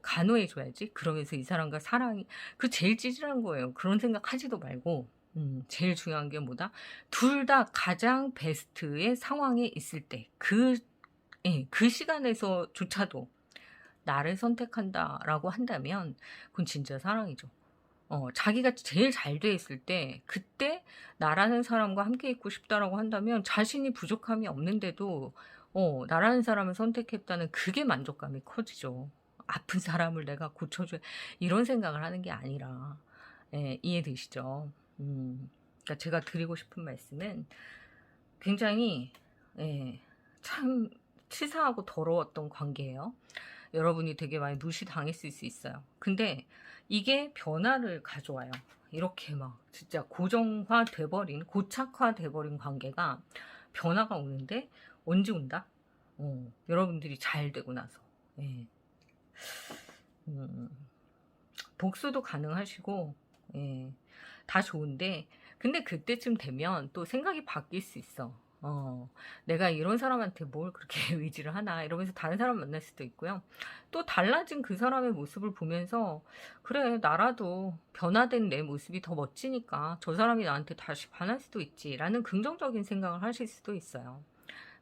간호해줘야지. 그러면서 이 사람과 사랑이, 그 제일 찌질한 거예요. 그런 생각 하지도 말고, 제일 중요한 게 뭐다? 둘 다 가장 베스트의 상황에 있을 때, 그 시간에서조차도 나를 선택한다라고 한다면 그건 진짜 사랑이죠. 자기가 제일 잘 돼 있을 때 그때 나라는 사람과 함께 있고 싶다라고 한다면 자신이 부족함이 없는데도 나라는 사람을 선택했다는 그게 만족감이 커지죠. 아픈 사람을 내가 고쳐줘 이런 생각을 하는 게 아니라 예, 이해되시죠? 그러니까 제가 드리고 싶은 말씀은 굉장히 예, 참 치사하고 더러웠던 관계예요. 여러분이 되게 많이 무시당했을 수 있어요. 근데 이게 변화를 가져와요. 이렇게 막 진짜 고정화 돼버린, 고착화 돼버린 관계가 변화가 오는데 언제 온다? 여러분들이 잘 되고 나서. 예. 음, 복수도 가능하시고, 예. 다 좋은데, 근데 그때쯤 되면 또 생각이 바뀔 수 있어. 내가 이런 사람한테 뭘 그렇게 의지를 하나 이러면서 다른 사람 만날 수도 있고요. 또 달라진 그 사람의 모습을 보면서 그래 나라도 변화된 내 모습이 더 멋지니까 저 사람이 나한테 다시 반할 수도 있지라는 긍정적인 생각을 하실 수도 있어요.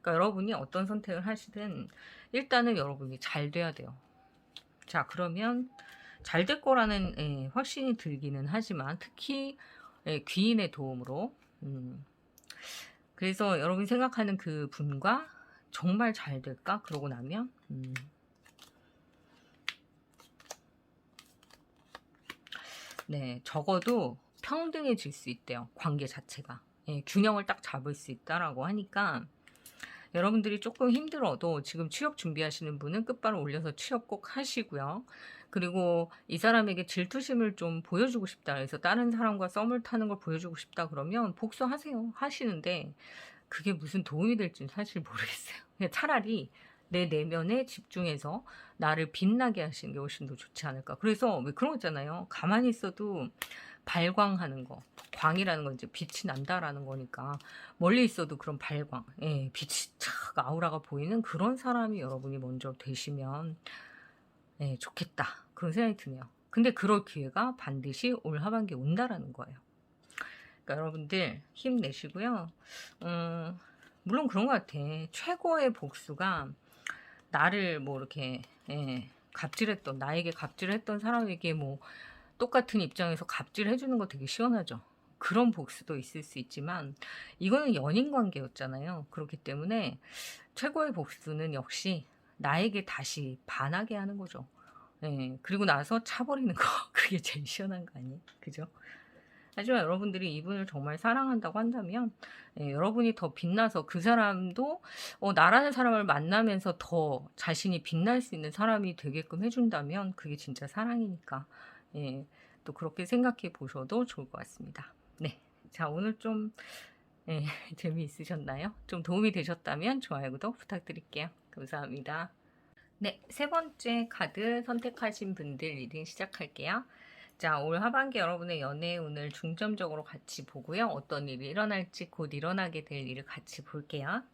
그러니까 여러분이 어떤 선택을 하시든 일단은 여러분이 잘 돼야 돼요. 자, 그러면 잘 될 거라는 확신이 들기는 하지만 특히 귀인의 도움으로 그래서 여러분이 생각하는 그 분과 정말 잘 될까? 그러고 나면 네, 적어도 평등해질 수 있대요. 관계 자체가. 예, 균형을 딱 잡을 수 있다라고 하니까 여러분들이 조금 힘들어도 지금 취업 준비하시는 분은 끝발을 올려서 취업 꼭 하시고요. 그리고 이 사람에게 질투심을 좀 보여주고 싶다. 그래서 다른 사람과 썸을 타는 걸 보여주고 싶다. 그러면 복수하세요. 하시는데 그게 무슨 도움이 될지는 사실 모르겠어요. 그냥 차라리 내 내면에 집중해서 나를 빛나게 하시는 게 훨씬 더 좋지 않을까. 그래서 왜 그런 거 있잖아요. 가만히 있어도 발광하는 거. 광이라는 건 이제 빛이 난다라는 거니까 멀리 있어도 그런 발광, 예, 빛이 착 아우라가 보이는 그런 사람이 여러분이 먼저 되시면 예, 좋겠다. 그런 생각이 드네요. 근데 그럴 기회가 반드시 올 하반기에 온다라는 거예요. 그러니까 여러분들 힘내시고요. 물론 그런 것 같아. 최고의 복수가 나를 뭐 이렇게 갑질했던 나에게 갑질했던 사람에게 뭐 똑같은 입장에서 갑질해주는 거 되게 시원하죠. 그런 복수도 있을 수 있지만 이거는 연인 관계였잖아요. 그렇기 때문에 최고의 복수는 역시 나에게 다시 반하게 하는 거죠. 그리고 나서 차버리는 거 그게 제일 시원한 거 아니에요? 그죠? 하지만 여러분들이 이분을 정말 사랑한다고 한다면 여러분이 더 빛나서 그 사람도 나라는 사람을 만나면서 더 자신이 빛날 수 있는 사람이 되게끔 해준다면 그게 진짜 사랑이니까 또 그렇게 생각해 보셔도 좋을 것 같습니다. 네, 자 오늘 좀 재미있으셨나요? 좀 도움이 되셨다면 좋아요, 구독 부탁드릴게요. 감사합니다. 네, 세 번째 카드 선택하신 분들 리딩 시작할게요. 자, 올 하반기 여러분의 연애 운을 중점적으로 같이 보고요. 어떤 일이 일어날지 곧 일어나게 될 일을 같이 볼게요.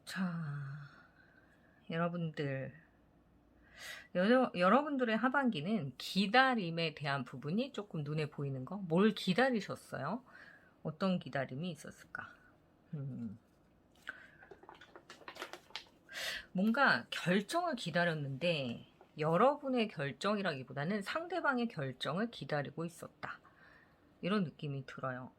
자, 여러분들. 여러분들의 하반기는 기다림에 대한 부분이 조금 눈에 보이는 거. 뭘 기다리셨어요? 어떤 기다림이 있었을까? 뭔가 결정을 기다렸는데 여러분의 결정이라기보다는 상대방의 결정을 기다리고 있었다. 이런 느낌이 들어요.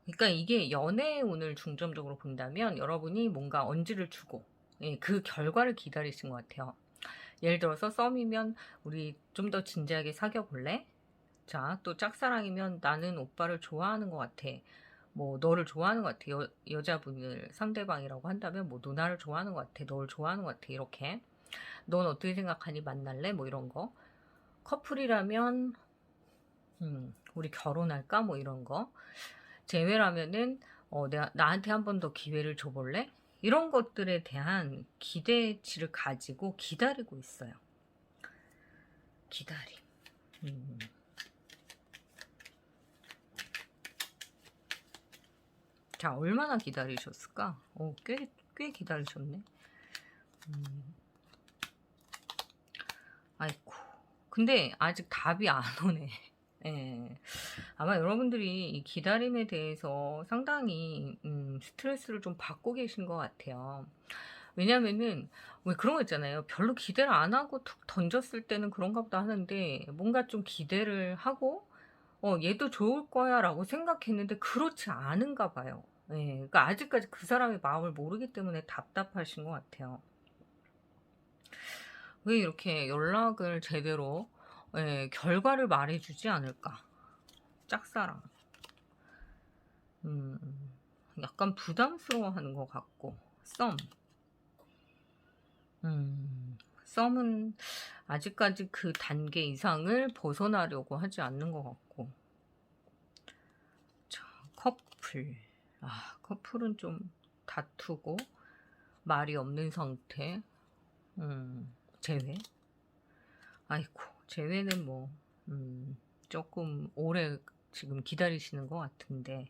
그러니까 이게 연애의 운을 중점적으로 본다면 여러분이 뭔가 언지를 주고 그 결과를 기다리신 것 같아요. 예를 들어서 썸이면 우리 좀 더 진지하게 사귀어 볼래? 자, 또 짝사랑이면 나는 오빠를 좋아하는 것 같아. 뭐 너를 좋아하는 것 같아. 여자분을 상대방이라고 한다면 뭐 누나를 좋아하는 것 같아. 너를 좋아하는 것 같아. 이렇게. 넌 어떻게 생각하니? 만날래? 뭐 이런 거. 커플이라면 우리 결혼할까? 뭐 이런 거. 재회라면은 나한테 한 번 더 기회를 줘볼래? 이런 것들에 대한 기대치를 가지고 기다리고 있어요. 기다림. 자, 얼마나 기다리셨을까? 꽤 기다리셨네. 아이고. 근데 아직 답이 안 오네. 예. 아마 여러분들이 이 기다림에 대해서 상당히 스트레스를 좀 받고 계신 것 같아요. 왜냐면은 왜 그런 거 있잖아요. 별로 기대를 안 하고 툭 던졌을 때는 그런가 보다 하는데 뭔가 좀 기대를 하고 얘도 좋을 거야 라고 생각했는데 그렇지 않은가 봐요. 예. 그러니까 아직까지 그 사람의 마음을 모르기 때문에 답답하신 것 같아요. 왜 이렇게 연락을 제대로 결과를 말해주지 않을까? 짝사랑. 약간 부담스러워하는 것 같고 썸. 썸은 아직까지 그 단계 이상을 벗어나려고 하지 않는 것 같고. 자, 커플. 커플은 좀 다투고 말이 없는 상태. 재회. 아이고, 재회는 뭐 조금 오래 지금 기다리시는 것 같은데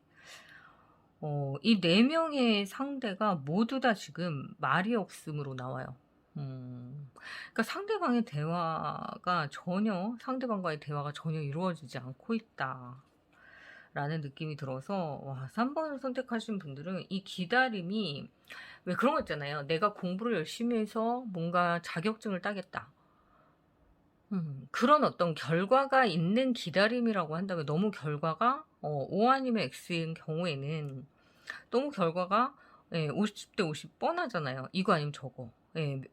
이 4명의 상대가 모두 다 지금 말이 없음으로 나와요. 그러니까 상대방과의 대화가 전혀 이루어지지 않고 있다. 라는 느낌이 들어서, 와, 3번을 선택하신 분들은 이 기다림이, 왜 그런 거 있잖아요. 내가 공부를 열심히 해서 뭔가 자격증을 따겠다. 그런 어떤 결과가 있는 기다림이라고 한다면 너무 결과가, O 아니면 X인 경우에는 너무 결과가 50대 50 뻔하잖아요. 이거 아니면 저거.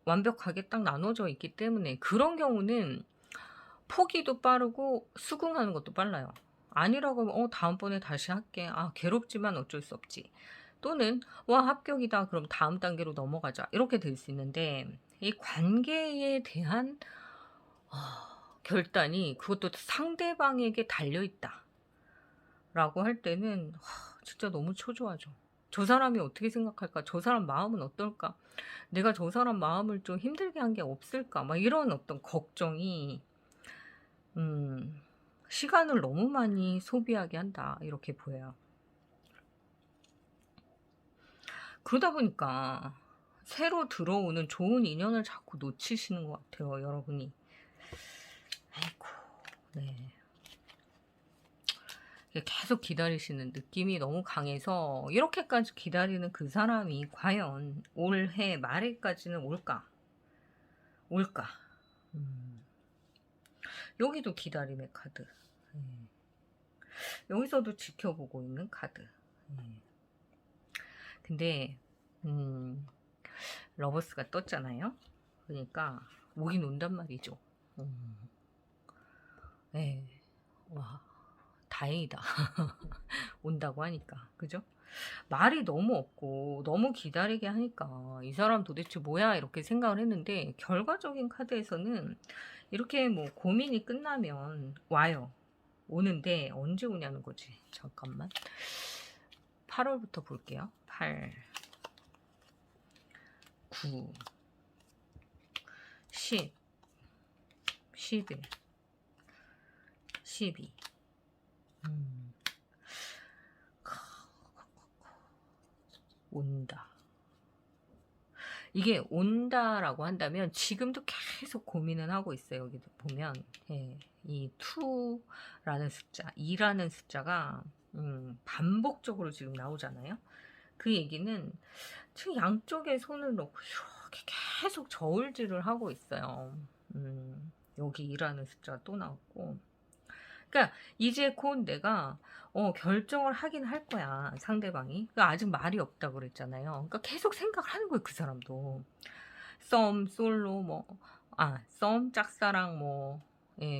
완벽하게 딱 나눠져 있기 때문에 그런 경우는 포기도 빠르고 수긍하는 것도 빨라요. 아니라고 하면 다음번에 다시 할게. 괴롭지만 어쩔 수 없지. 또는 와, 합격이다. 그럼 다음 단계로 넘어가자. 이렇게 될 수 있는데 이 관계에 대한 결단이 그것도 상대방에게 달려있다 라고 할 때는 진짜 너무 초조하죠. 저 사람이 어떻게 생각할까? 저 사람 마음은 어떨까? 내가 저 사람 마음을 좀 힘들게 한 게 없을까? 막 이런 어떤 걱정이 시간을 너무 많이 소비하게 한다. 이렇게 보여요. 그러다 보니까 새로 들어오는 좋은 인연을 자꾸 놓치시는 것 같아요. 여러분이. 아이고, 네. 계속 기다리시는 느낌이 너무 강해서 이렇게까지 기다리는 그 사람이 과연 올해 말에까지는 올까? 여기도 기다림의 카드. 여기서도 지켜보고 있는 카드. 근데 러버스가 떴잖아요. 그러니까 오긴 온단 말이죠. 네. 와, 다행이다. 온다고 하니까. 그죠? 말이 너무 없고 너무 기다리게 하니까 이 사람 도대체 뭐야 이렇게 생각을 했는데 결과적인 카드에서는 이렇게 뭐 고민이 끝나면 와요. 오는데 언제 오냐는 거지. 잠깐만. 8월부터 볼게요. 8, 9, 10, 11, 12. 온다. 이게 온다라고 한다면 지금도 계속 고민은 하고 있어요. 여기 보면 이 2라는 숫자, 2라는 숫자가 반복적으로 지금 나오잖아요. 그 얘기는 지금 양쪽에 손을 놓고 이렇게 계속 저울질을 하고 있어요. 여기 2라는 숫자가 또 나왔고, 그러니까 이제 곧 내가 결정을 하긴 할 거야, 상대방이. 그러니까 아직 말이 없다고 그랬잖아요. 그러니까 계속 생각을 하는 거예요, 그 사람도. 썸, 솔로, 썸, 짝사랑,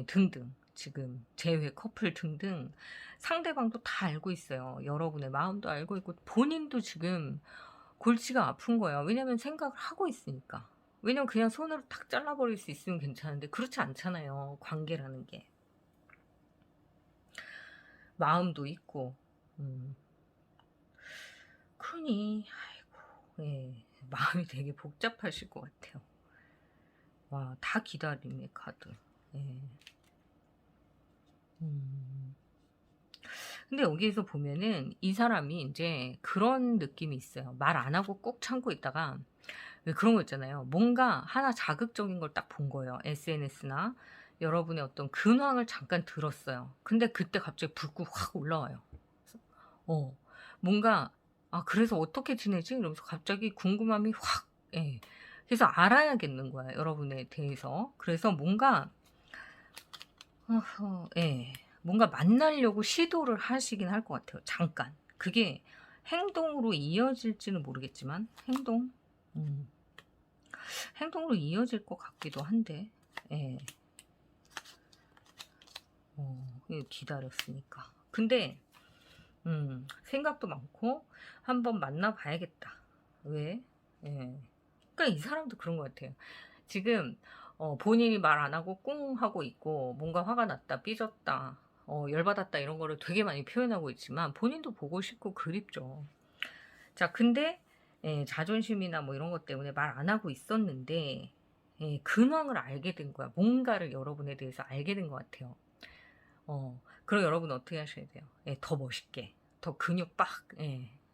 등등. 지금 재회, 커플 등등. 상대방도 다 알고 있어요. 여러분의 마음도 알고 있고, 본인도 지금 골치가 아픈 거예요. 왜냐면 생각을 하고 있으니까. 왜냐면 그냥 손으로 탁 잘라버릴 수 있으면 괜찮은데, 그렇지 않잖아요, 관계라는 게. 마음도 있고, 그러니 아이고, 마음이 되게 복잡하실 것 같아요. 와, 다 기다리네, 카드. 근데 여기에서 보면은 이 사람이 이제 그런 느낌이 있어요. 말 안 하고 꼭 참고 있다가, 왜 그런 거 있잖아요. 뭔가 하나 자극적인 걸 딱 본 거예요. SNS나 여러분의 어떤 근황을 잠깐 들었어요. 근데 그때 갑자기 불꽃 확 올라와요. 뭔가, 그래서 어떻게 지내지? 이러면서 갑자기 궁금함이 확, 그래서 알아야겠는 거야, 여러분에 대해서. 그래서 뭔가, 뭔가 만나려고 시도를 하시긴 할 것 같아요. 잠깐. 그게 행동으로 이어질지는 모르겠지만, 행동으로 이어질 것 같기도 한데, 기다렸으니까. 근데, 생각도 많고, 한번 만나봐야겠다. 왜? 그러니까 이 사람도 그런 것 같아요. 지금, 본인이 말 안 하고 꿍 하고 있고, 뭔가 화가 났다, 삐졌다, 열받았다, 이런 거를 되게 많이 표현하고 있지만, 본인도 보고 싶고 그립죠. 자, 근데, 자존심이나 뭐 이런 것 때문에 말 안 하고 있었는데, 근황을 알게 된 거야. 뭔가를 여러분에 대해서 알게 된 것 같아요. 그럼 여러분 어떻게 하셔야 돼요? 더 멋있게, 더 근육 빡,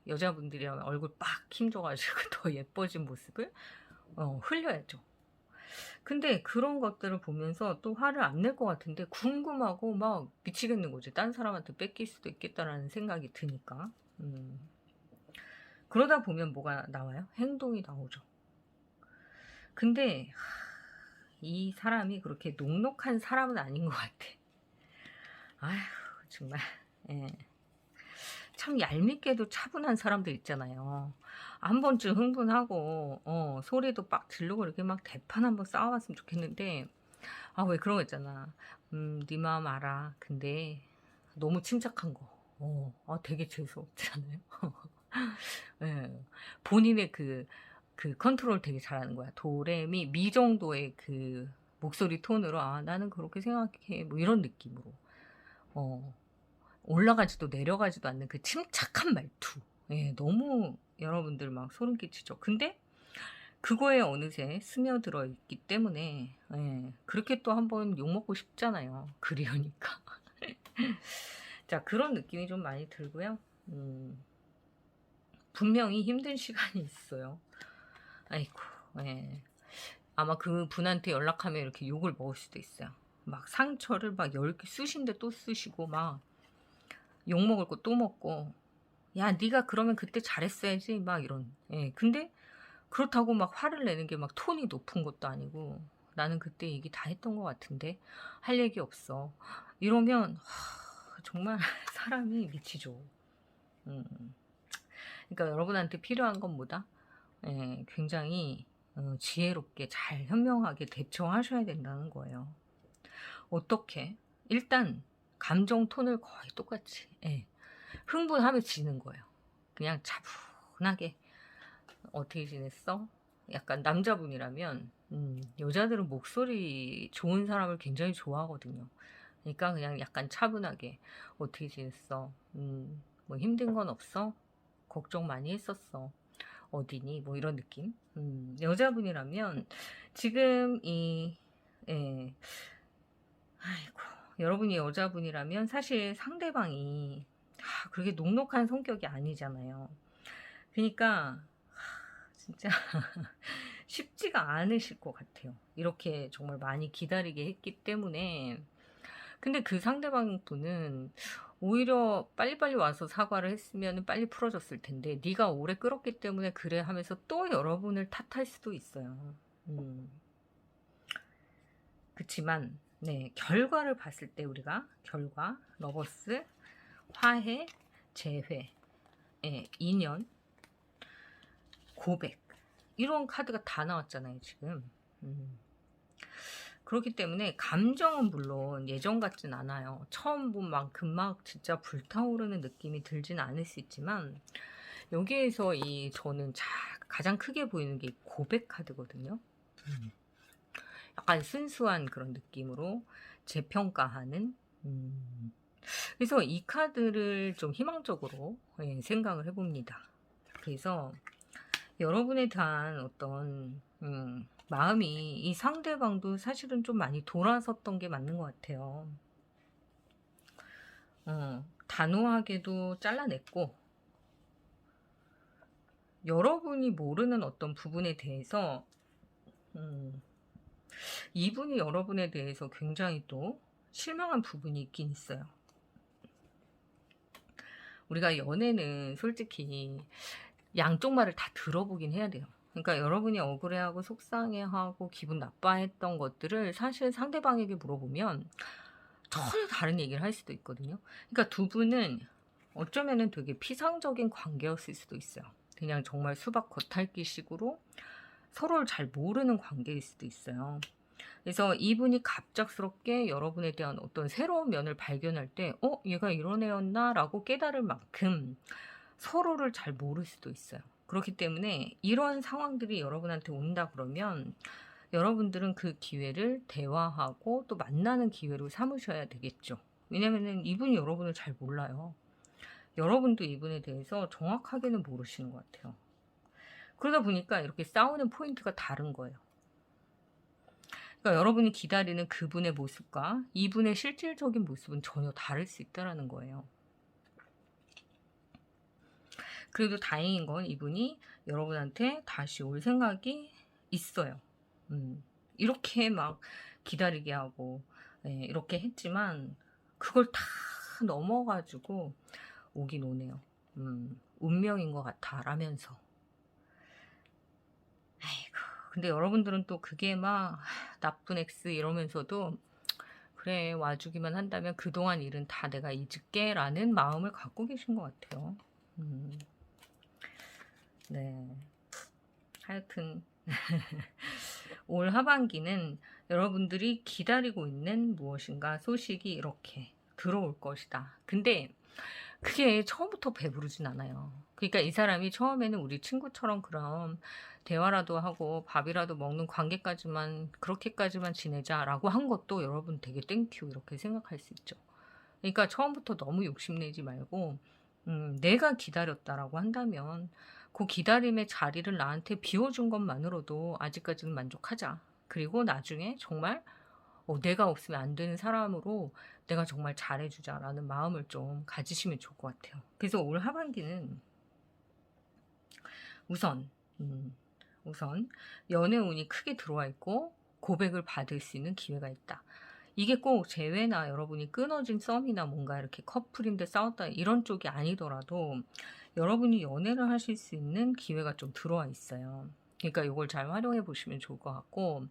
여자분들이라면 얼굴 빡 힘줘가지고 더 예뻐진 모습을 흘려야죠. 근데 그런 것들을 보면서 또 화를 안 낼 것 같은데 궁금하고 막 미치겠는 거지. 딴 사람한테 뺏길 수도 있겠다라는 생각이 드니까. 그러다 보면 뭐가 나와요? 행동이 나오죠. 근데 이 사람이 그렇게 녹록한 사람은 아닌 것 같아. 아휴, 정말. 참 얄밉게도 차분한 사람들 있잖아요. 한 번쯤 흥분하고 소리도 빡 지르고 이렇게 막 대판 한번 싸워봤으면 좋겠는데, 왜 그런 거 있잖아. 네 마음 알아. 근데 너무 침착한 거. 되게 재수없잖아요. 본인의 그 컨트롤 되게 잘하는 거야. 도레미 미 정도의 그 목소리 톤으로 나는 그렇게 생각해. 뭐 이런 느낌으로. 올라가지도 내려가지도 않는 그 침착한 말투. 너무 여러분들 막 소름 끼치죠. 근데 그거에 어느새 스며들어 있기 때문에 그렇게 또 한번 욕먹고 싶잖아요. 그리우니까. 자, 그런 느낌이 좀 많이 들고요. 분명히 힘든 시간이 있어요. 아이고, 아마 그 분한테 연락하면 이렇게 욕을 먹을 수도 있어요. 막 상처를 막 10개 쑤신데 또 쑤시고 막 욕먹을 거 또 먹고, 야 네가 그러면 그때 잘했어야지 막 이런. 근데 그렇다고 막 화를 내는 게 막 톤이 높은 것도 아니고, 나는 그때 얘기 다 했던 것 같은데 할 얘기 없어, 이러면 정말 사람이 미치죠. 그러니까 여러분한테 필요한 건 뭐다? 굉장히 지혜롭게 잘 현명하게 대처하셔야 된다는 거예요. 어떻게? 일단 감정 톤을 거의 똑같이, 흥분하면 지는 거예요. 그냥 차분하게 어떻게 지냈어? 약간 남자분이라면 여자들은 목소리 좋은 사람을 굉장히 좋아하거든요. 그러니까 그냥 약간 차분하게 어떻게 지냈어? 뭐 힘든 건 없어? 걱정 많이 했었어. 어디니? 뭐 이런 느낌. 여자분이라면 지금 예, 아이고, 여러분이 여자분이라면 사실 상대방이 그렇게 녹록한 성격이 아니잖아요. 그러니까 진짜 쉽지가 않으실 것 같아요. 이렇게 정말 많이 기다리게 했기 때문에. 근데 그 상대방 분은 오히려 빨리빨리 와서 사과를 했으면 빨리 풀어졌을 텐데 네가 오래 끌었기 때문에 그래 하면서 또 여러분을 탓할 수도 있어요. 그치만 네, 결과를 봤을 때 우리가 결과, 러버스, 화해, 재회, 인연, 고백 이런 카드가 다 나왔잖아요 지금. 그렇기 때문에 감정은 물론 예전 같진 않아요. 처음 본 만큼 막 진짜 불타오르는 느낌이 들진 않을 수 있지만 여기에서 저는 가장 크게 보이는 게 고백 카드거든요. 약간 순수한 그런 느낌으로 재평가하는. 그래서 이 카드를 좀 희망적으로 생각을 해봅니다. 그래서 여러분에 대한 어떤 마음이 이 상대방도 사실은 좀 많이 돌아섰던 게 맞는 것 같아요. 단호하게도 잘라냈고 여러분이 모르는 어떤 부분에 대해서 이분이 여러분에 대해서 굉장히 또 실망한 부분이 있긴 있어요. 우리가 연애는 솔직히 양쪽 말을 다 들어보긴 해야 돼요. 그러니까 여러분이 억울해하고 속상해하고 기분 나빠했던 것들을 사실 상대방에게 물어보면 전혀 다른 얘기를 할 수도 있거든요. 그러니까 두 분은 어쩌면은 되게 피상적인 관계였을 수도 있어요. 그냥 정말 수박 겉핥기 식으로 서로를 잘 모르는 관계일 수도 있어요. 그래서 이분이 갑작스럽게 여러분에 대한 어떤 새로운 면을 발견할 때 얘가 이런 애였나? 라고 깨달을 만큼 서로를 잘 모를 수도 있어요. 그렇기 때문에 이런 상황들이 여러분한테 온다 그러면 여러분들은 그 기회를 대화하고 또 만나는 기회로 삼으셔야 되겠죠. 왜냐면은 이분이 여러분을 잘 몰라요. 여러분도 이분에 대해서 정확하게는 모르시는 것 같아요. 그러다 보니까 이렇게 싸우는 포인트가 다른 거예요. 그러니까 여러분이 기다리는 그분의 모습과 이분의 실질적인 모습은 전혀 다를 수 있다는 거예요. 그래도 다행인 건 이분이 여러분한테 다시 올 생각이 있어요. 이렇게 막 기다리게 하고 이렇게 했지만 그걸 다 넘어가지고 오긴 오네요. 운명인 것 같아 라면서. 아이고, 근데 여러분들은 또 그게 막 나쁜 X 이러면서도 그래 와주기만 한다면 그동안 일은 다 내가 잊을게 라는 마음을 갖고 계신 것 같아요. 네, 하여튼 올 하반기는 여러분들이 기다리고 있는 무엇인가 소식이 이렇게 들어올 것이다. 근데 그게 처음부터 배부르진 않아요. 그러니까 이 사람이 처음에는 우리 친구처럼 그럼 대화라도 하고 밥이라도 먹는 관계까지만 그렇게까지만 지내자라고 한 것도 여러분 되게 땡큐 이렇게 생각할 수 있죠. 그러니까 처음부터 너무 욕심내지 말고 내가 기다렸다라고 한다면 그 기다림의 자리를 나한테 비워준 것만으로도 아직까지는 만족하자. 그리고 나중에 정말 내가 없으면 안 되는 사람으로 내가 정말 잘해주자라는 마음을 좀 가지시면 좋을 것 같아요. 그래서 올 하반기는 우선 연애 운이 크게 들어와 있고 고백을 받을 수 있는 기회가 있다. 이게 꼭 재회나 여러분이 끊어진 썸이나 뭔가 이렇게 커플인데 싸웠다 이런 쪽이 아니더라도 여러분이 연애를 하실 수 있는 기회가 좀 들어와 있어요. 그러니까 이걸 잘 활용해 보시면 좋을 것 같고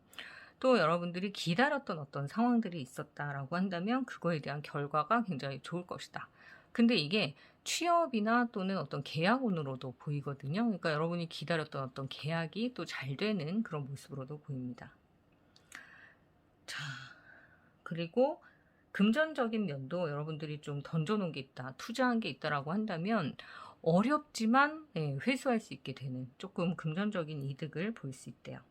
또 여러분들이 기다렸던 어떤 상황들이 있었다라고 한다면 그거에 대한 결과가 굉장히 좋을 것이다. 근데 이게 취업이나 또는 어떤 계약운으로도 보이거든요. 그러니까 여러분이 기다렸던 어떤 계약이 또 잘 되는 그런 모습으로도 보입니다. 자, 그리고 금전적인 면도 여러분들이 좀 던져놓은 게 있다, 투자한 게 있다라고 한다면 어렵지만 회수할 수 있게 되는 조금 금전적인 이득을 볼 수 있대요.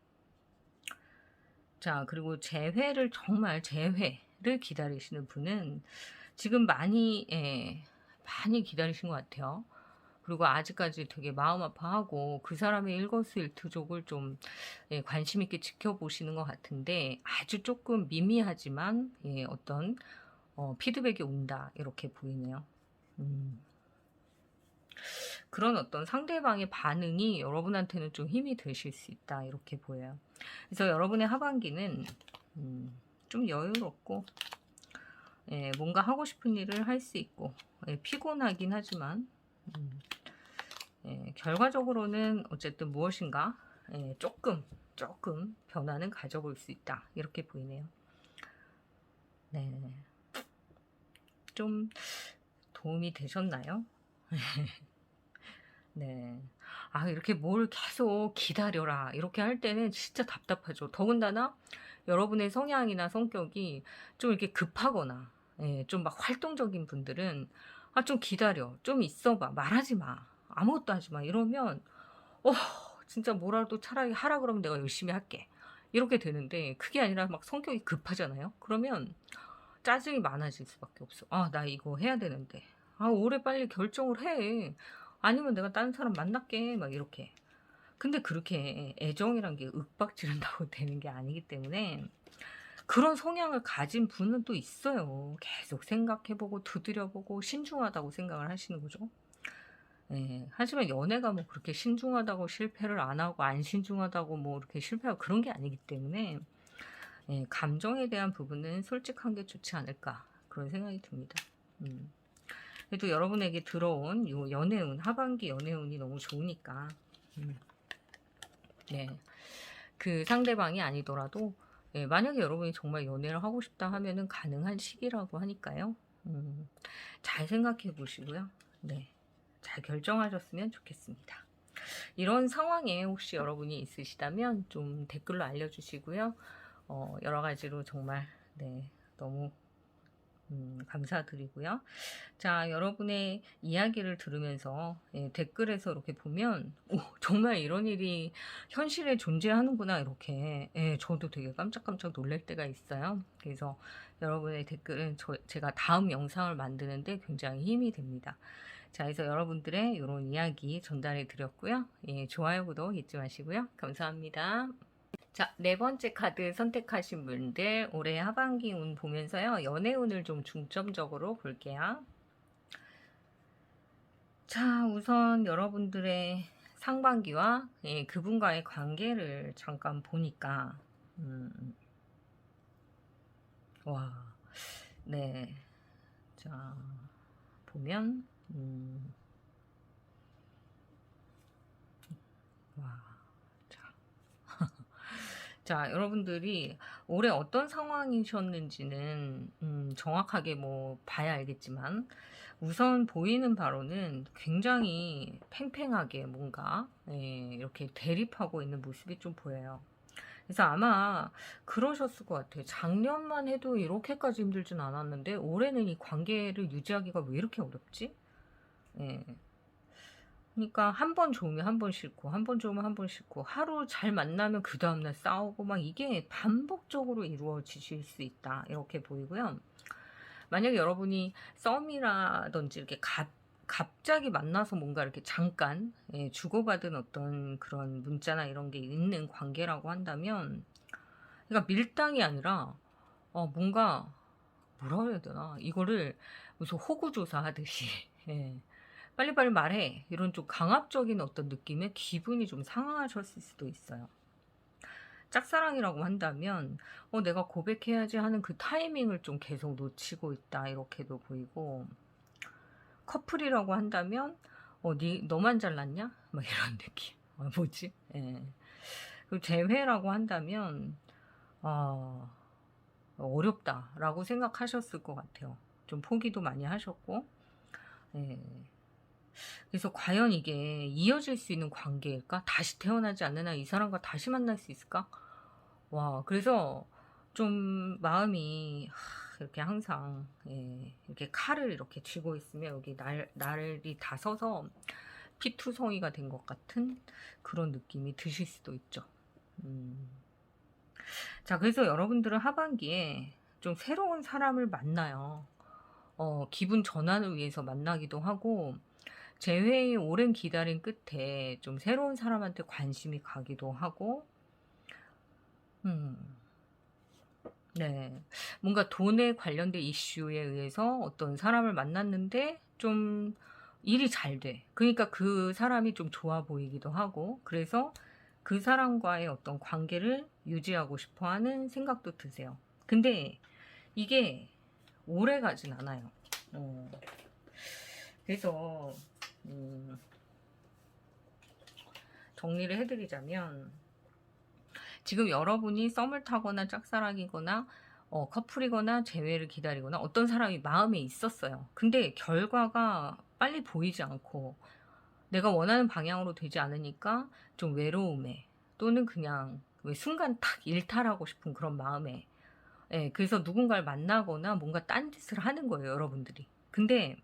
자, 그리고 정말 재회를 기다리시는 분은 지금 많이 기다리신 것 같아요. 그리고 아직까지 되게 마음 아파하고 그 사람의 일거수일투족을 좀 관심 있게 지켜보시는 것 같은데 아주 조금 미미하지만 어떤 피드백이 온다 이렇게 보이네요. 그런 어떤 상대방의 반응이 여러분한테는 좀 힘이 되실 수 있다 이렇게 보여요. 그래서 여러분의 하반기는 좀 여유롭고 뭔가 하고 싶은 일을 할 수 있고 피곤하긴 하지만 결과적으로는 어쨌든 무엇인가 조금 변화는 가져볼 수 있다 이렇게 보이네요. 네, 좀 도움이 되셨나요? 네. 아, 이렇게 뭘 계속 기다려라 이렇게 할 때는 진짜 답답하죠. 더군다나 여러분의 성향이나 성격이 좀 이렇게 급하거나 좀 막 활동적인 분들은 아, 좀 기다려, 좀 있어봐, 말하지 마, 아무것도 하지 마 이러면 어 진짜 뭐라도 차라리 하라 그러면 내가 열심히 할게 이렇게 되는데, 그게 아니라 막 성격이 급하잖아요. 그러면 짜증이 많아질 수밖에 없어. 아, 나 이거 해야 되는데. 아, 올해 빨리 결정을 해. 아니면 내가 다른 사람 만날게. 막 이렇게. 근데 그렇게 애정이란 게 윽박 지른다고 되는 게 아니기 때문에 그런 성향을 가진 분은 또 있어요. 계속 생각해보고 두드려보고 신중하다고 생각을 하시는 거죠. 하지만 연애가 뭐 그렇게 신중하다고 실패를 안 하고 안 신중하다고 뭐 이렇게 실패하고 그런 게 아니기 때문에 감정에 대한 부분은 솔직한 게 좋지 않을까 그런 생각이 듭니다. 그래도 여러분에게 들어온 요 연애운, 하반기 연애운이 너무 좋으니까 네, 그 상대방이 아니더라도 만약에 여러분이 정말 연애를 하고 싶다 하면은 가능한 시기라고 하니까요. 잘 생각해 보시고요. 네, 잘 결정하셨으면 좋겠습니다. 이런 상황에 혹시 여러분이 있으시다면 좀 댓글로 알려주시고요. 여러 가지로 정말 너무 감사드리고요. 자, 여러분의 이야기를 들으면서 댓글에서 이렇게 보면 정말 이런 일이 현실에 존재하는구나 이렇게 저도 되게 깜짝깜짝 놀랄 때가 있어요. 그래서 여러분의 댓글은 제가 다음 영상을 만드는데 굉장히 힘이 됩니다. 자, 그래서 여러분들의 이런 이야기 전달해 드렸고요. 좋아요, 구독 잊지 마시고요. 감사합니다. 자, 네 번째 카드 선택하신 분들 올해 하반기 운 보면서요. 연애 운을 좀 중점적으로 볼게요. 자, 우선 여러분들의 상반기와 그분과의 관계를 잠깐 보니까 와, 네. 자, 보면 와. 자, 여러분들이 올해 어떤 상황이셨는지는 정확하게 뭐 봐야 알겠지만 우선 보이는 바로는 굉장히 팽팽하게 뭔가 이렇게 대립하고 있는 모습이 좀 보여요. 그래서 아마 그러셨을 것 같아요. 작년만 해도 이렇게까지 힘들진 않았는데 올해는 이 관계를 유지하기가 왜 이렇게 어렵지? 예. 그러니까 한 번 좋으면 한 번 싫고 한 번 좋으면 한 번 싫고 하루 잘 만나면 그 다음날 싸우고 막 이게 반복적으로 이루어지실 수 있다 이렇게 보이고요. 만약에 여러분이 썸이라든지 이렇게 갑자기 만나서 뭔가 이렇게 잠깐 주고받은 어떤 그런 문자나 이런 게 있는 관계라고 한다면, 그러니까 밀당이 아니라 뭔가 뭐라 그래야 되나 이거를 무슨 호구조사 하듯이 빨리빨리 말해 이런 좀 강압적인 어떤 느낌의 기분이 좀 상하셨을 수도 있어요. 짝사랑이라고 한다면 내가 고백해야지 하는 그 타이밍을 좀 계속 놓치고 있다 이렇게도 보이고, 커플이라고 한다면 너만 잘났냐? 막 이런 느낌. 뭐지? 그리고 재회라고 한다면 어렵다라고 생각하셨을 것 같아요. 좀 포기도 많이 하셨고 그래서 과연 이게 이어질 수 있는 관계일까? 다시 태어나지 않는 한 이 사람과 다시 만날 수 있을까? 와, 그래서 좀 마음이 이렇게 항상 이렇게 칼을 이렇게 쥐고 있으면 여기 날이 다 서서 피투성이가 된 것 같은 그런 느낌이 드실 수도 있죠. 자, 그래서 여러분들은 하반기에 좀 새로운 사람을 만나요. 기분 전환을 위해서 만나기도 하고, 재회의 오랜 기다림 끝에 좀 새로운 사람한테 관심이 가기도 하고, 음, 네. 뭔가 돈에 관련된 이슈에 의해서 어떤 사람을 만났는데 좀 일이 잘 돼. 그러니까 그 사람이 좀 좋아 보이기도 하고, 그래서 그 사람과의 어떤 관계를 유지하고 싶어 하는 생각도 드세요. 근데 이게 오래 가진 않아요. 그래서, 음, 정리를 해드리자면, 지금 여러분이 썸을 타거나 짝사랑이거나 커플이거나 재회를 기다리거나 어떤 사람이 마음에 있었어요. 근데 결과가 빨리 보이지 않고 내가 원하는 방향으로 되지 않으니까 좀 외로움에, 또는 그냥 왜 순간 탁 일탈하고 싶은 그런 마음에, 예, 그래서 누군가를 만나거나 뭔가 딴짓을 하는 거예요, 여러분들이. 근데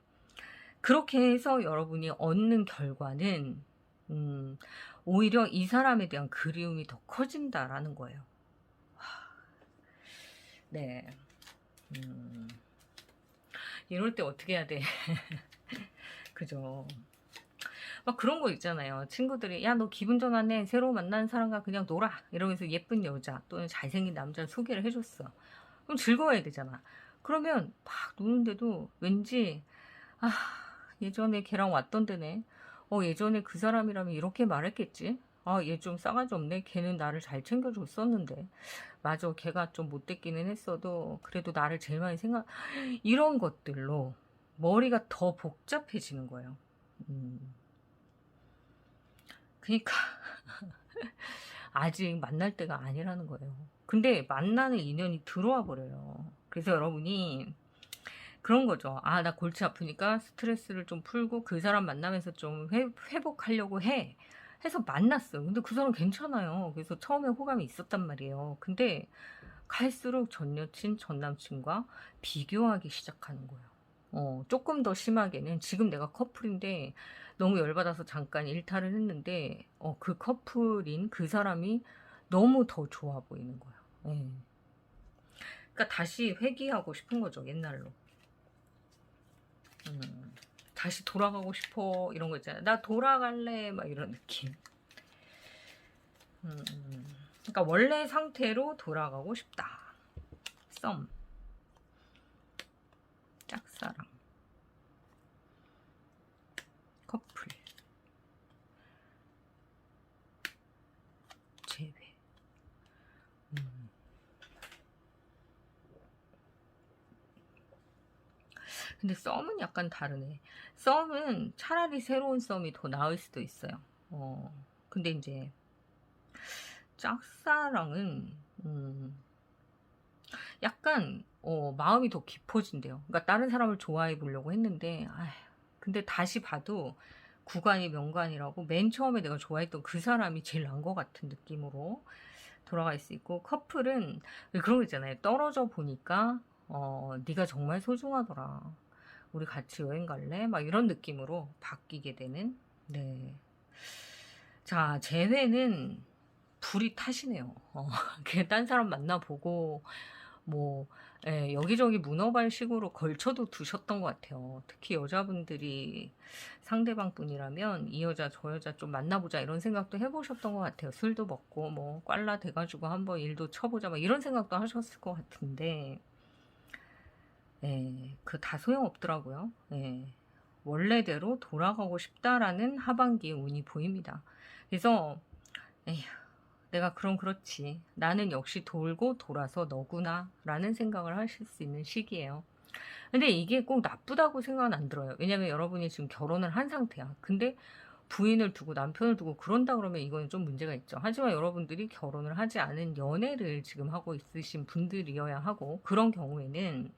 그렇게 해서 여러분이 얻는 결과는 오히려 이 사람에 대한 그리움이 더 커진다라는 거예요. 네. 이럴 때 어떻게 해야 돼? 그죠? 막 그런 거 있잖아요. 친구들이, 야, 너 기분 전환해. 새로 만나는 사람과 그냥 놀아. 이러면서 예쁜 여자 또는 잘생긴 남자를 소개를 해줬어. 그럼 즐거워야 되잖아. 그러면 막 노는데도 왠지, 아, 예전에 걔랑 왔던 데네. 예전에 그 사람이라면 이렇게 말했겠지. 아, 얘 좀 싸가지 없네. 걔는 나를 잘 챙겨줬었는데. 맞아, 걔가 좀 못됐기는 했어도 그래도 나를 제일 많이 이런 것들로 머리가 더 복잡해지는 거예요. 그러니까 아직 만날 때가 아니라는 거예요. 근데 만나는 인연이 들어와 버려요. 그래서 여러분이 그런 거죠. 아, 나 골치 아프니까 스트레스를 좀 풀고 그 사람 만나면서 좀 회복하려고 해. 해서 만났어요. 근데 그 사람 괜찮아요. 그래서 처음에 호감이 있었단 말이에요. 근데 갈수록 전 여친, 전 남친과 비교하기 시작하는 거예요. 조금 더 심하게는 지금 내가 커플인데 너무 열받아서 잠깐 일탈을 했는데, 그 커플인 그 사람이 너무 더 좋아 보이는 거예요. 예. 그러니까 다시 회귀하고 싶은 거죠, 옛날로. 다시 돌아가고 싶어, 이런 거 있잖아요. 나 돌아갈래, 막 이런 느낌. 그러니까 원래 상태로 돌아가고 싶다. 썸, 짝사랑, 커플, 재회. 근데 썸은 약간 다르네. 썸은 차라리 새로운 썸이 더 나을 수도 있어요. 근데 이제 짝사랑은 약간 마음이 더 깊어진대요. 그러니까 다른 사람을 좋아해 보려고 했는데, 근데 다시 봐도 구간이 명간이라고 맨 처음에 내가 좋아했던 그 사람이 제일 난 것 같은 느낌으로 돌아갈 수 있고, 커플은 그런 거 있잖아요. 떨어져 보니까 네가 정말 소중하더라. 우리 같이 여행 갈래? 막 이런 느낌으로 바뀌게 되는. 네. 자, 재회는 불이 타시네요. 그냥 딴 사람 만나보고 뭐, 예, 여기저기 문어발식으로 걸쳐도 두셨던 것 같아요. 특히 여자분들이 상대방 분이라면 이 여자 저 여자 좀 만나보자 이런 생각도 해보셨던 것 같아요. 술도 먹고 뭐 꽐라 돼가지고 한번 일도 쳐보자 막 이런 생각도 하셨을 것 같은데, 예, 그 다 소용없더라고요. 예, 원래대로 돌아가고 싶다라는 하반기의 운이 보입니다. 그래서 에휴, 내가 그럼 그렇지. 나는 역시 돌고 돌아서 너구나 라는 생각을 하실 수 있는 시기예요. 근데 이게 꼭 나쁘다고 생각은 안 들어요. 왜냐면 여러분이 지금 결혼을 한 상태야. 근데 부인을 두고 남편을 두고 그런다 그러면 이거는 좀 문제가 있죠. 하지만 여러분들이 결혼을 하지 않은 연애를 지금 하고 있으신 분들이어야 하고, 그런 경우는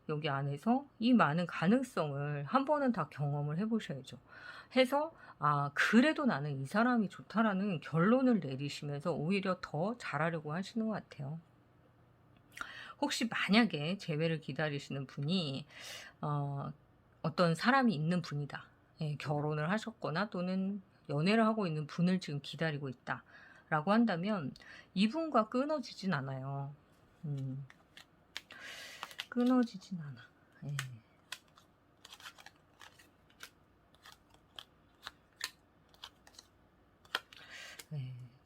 여기 안에서 이 많은 가능성을 한 번은 다 경험을 해보셔야죠. 해서 그래도 나는 이 사람이 좋다라는 결론을 내리시면서 오히려 더 잘하려고 하시는 것 같아요. 혹시 만약에 재회를 기다리시는 분이 어떤 사람이 있는 분이다. 예, 결혼을 하셨거나 또는 연애를 하고 있는 분을 지금 기다리고 있다 라고 한다면 이분과 끊어지진 않아요. 끊어지진 않아. 예.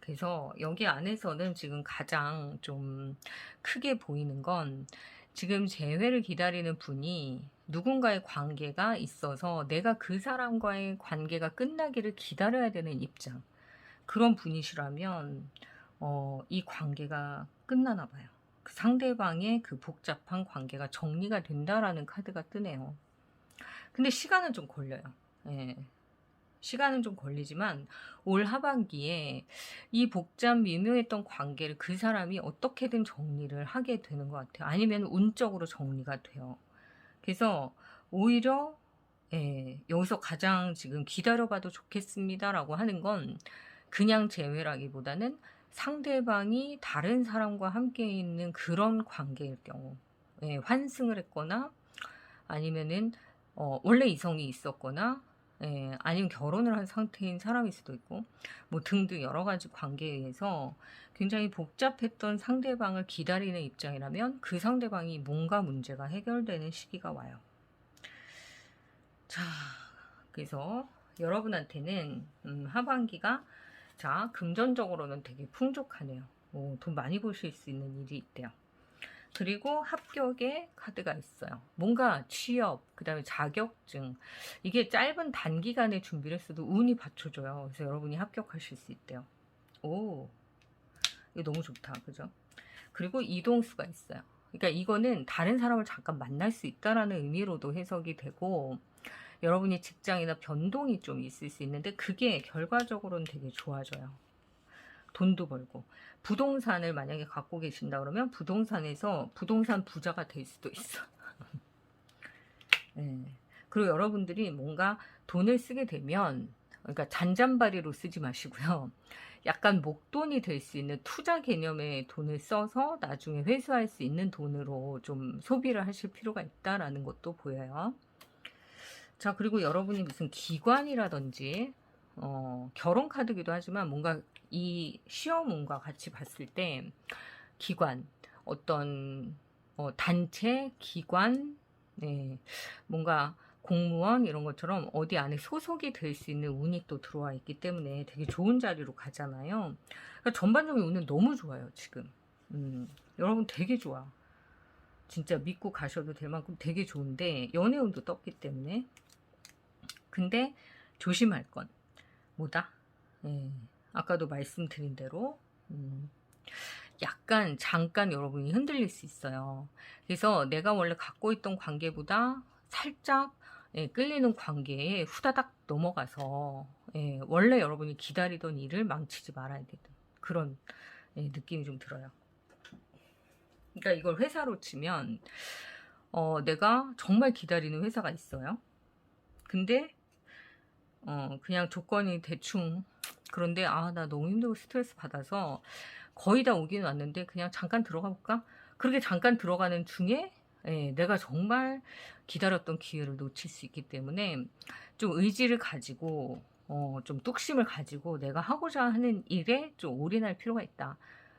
그래서 여기 안에서는 지금 가장 좀 크게 보이는 건 지금 재회를 기다리는 분이 누군가의 관계가 있어서 내가 그 사람과의 관계가 끝나기를 기다려야 되는 입장. 그런 분이시라면 이 관계가 끝나나 봐요. 그 상대방의 그 복잡한 관계가 정리가 된다라는 카드가 뜨네요. 근데 시간은 좀 걸려요. 예. 시간은 좀 걸리지만 올 하반기에 이 복잡 미묘했던 관계를 그 사람이 어떻게든 정리를 하게 되는 것 같아요. 아니면 운적으로 정리가 돼요. 그래서 오히려 여기서 가장 지금 기다려봐도 좋겠습니다라고 하는 건 그냥 재회라기보다는 상대방이 다른 사람과 함께 있는 그런 관계일 경우, 환승을 했거나 아니면은 원래 이성이 있었거나 아니면 결혼을 한 상태인 사람일 수도 있고 뭐 등등 여러 가지 관계에 의해서 굉장히 복잡했던 상대방을 기다리는 입장이라면 그 상대방이 뭔가 문제가 해결되는 시기가 와요. 자, 그래서 여러분한테는 하반기가 자 금전적으로는 되게 풍족하네요. 돈 많이 버실 수 있는 일이 있대요. 그리고 합격의 카드가 있어요. 뭔가 취업, 그 다음에 자격증. 이게 짧은 단기간에 준비를 했어도 운이 받쳐줘요. 그래서 여러분이 합격하실 수 있대요. 오, 이거 너무 좋다. 그죠? 그리고 이동수가 있어요. 그러니까 이거는 다른 사람을 잠깐 만날 수 있다라는 의미로도 해석이 되고 여러분이 직장이나 변동이 좀 있을 수 있는데 그게 결과적으로는 되게 좋아져요. 돈도 벌고 부동산을 만약에 갖고 계신다 그러면 부동산에서 부동산 부자가 될 수도 있어. 네. 그리고 여러분들이 뭔가 돈을 쓰게 되면 그러니까 잔잔바리로 쓰지 마시고요. 약간 목돈이 될 수 있는 투자 개념의 돈을 써서 나중에 회수할 수 있는 돈으로 좀 소비를 하실 필요가 있다라는 것도 보여요. 자, 그리고 여러분이 무슨 기관이라든지 결혼 카드기도 하지만 뭔가 이 시험운과 같이 봤을 때 기관, 어떤 단체, 기관, 뭔가 공무원 이런 것처럼 어디 안에 소속이 될 수 있는 운이 또 들어와 있기 때문에 되게 좋은 자리로 가잖아요. 그러니까 전반적인 운은 너무 좋아요, 지금. 여러분 되게 좋아. 진짜 믿고 가셔도 될 만큼 되게 좋은데 연애운도 떴기 때문에 근데 조심할 건 뭐다? 아까도 말씀드린 대로 약간 잠깐 여러분이 흔들릴 수 있어요. 그래서 내가 원래 갖고 있던 관계보다 살짝 끌리는 관계에 후다닥 넘어가서 원래 여러분이 기다리던 일을 망치지 말아야 되는 그런 느낌이 좀 들어요. 그러니까 이걸 회사로 치면 내가 정말 기다리는 회사가 있어요. 근데 그냥 조건이 대충 그런데 나 너무 힘들고 스트레스 받아서 거의 다 오긴 왔는데 그냥 잠깐 들어가 볼까? 그렇게 잠깐 들어가는 중에 내가 정말 기다렸던 기회를 놓칠 수 있기 때문에 좀 의지를 가지고 좀 뚝심을 가지고 내가 하고자 하는 일에 좀 올인할 필요가 있다.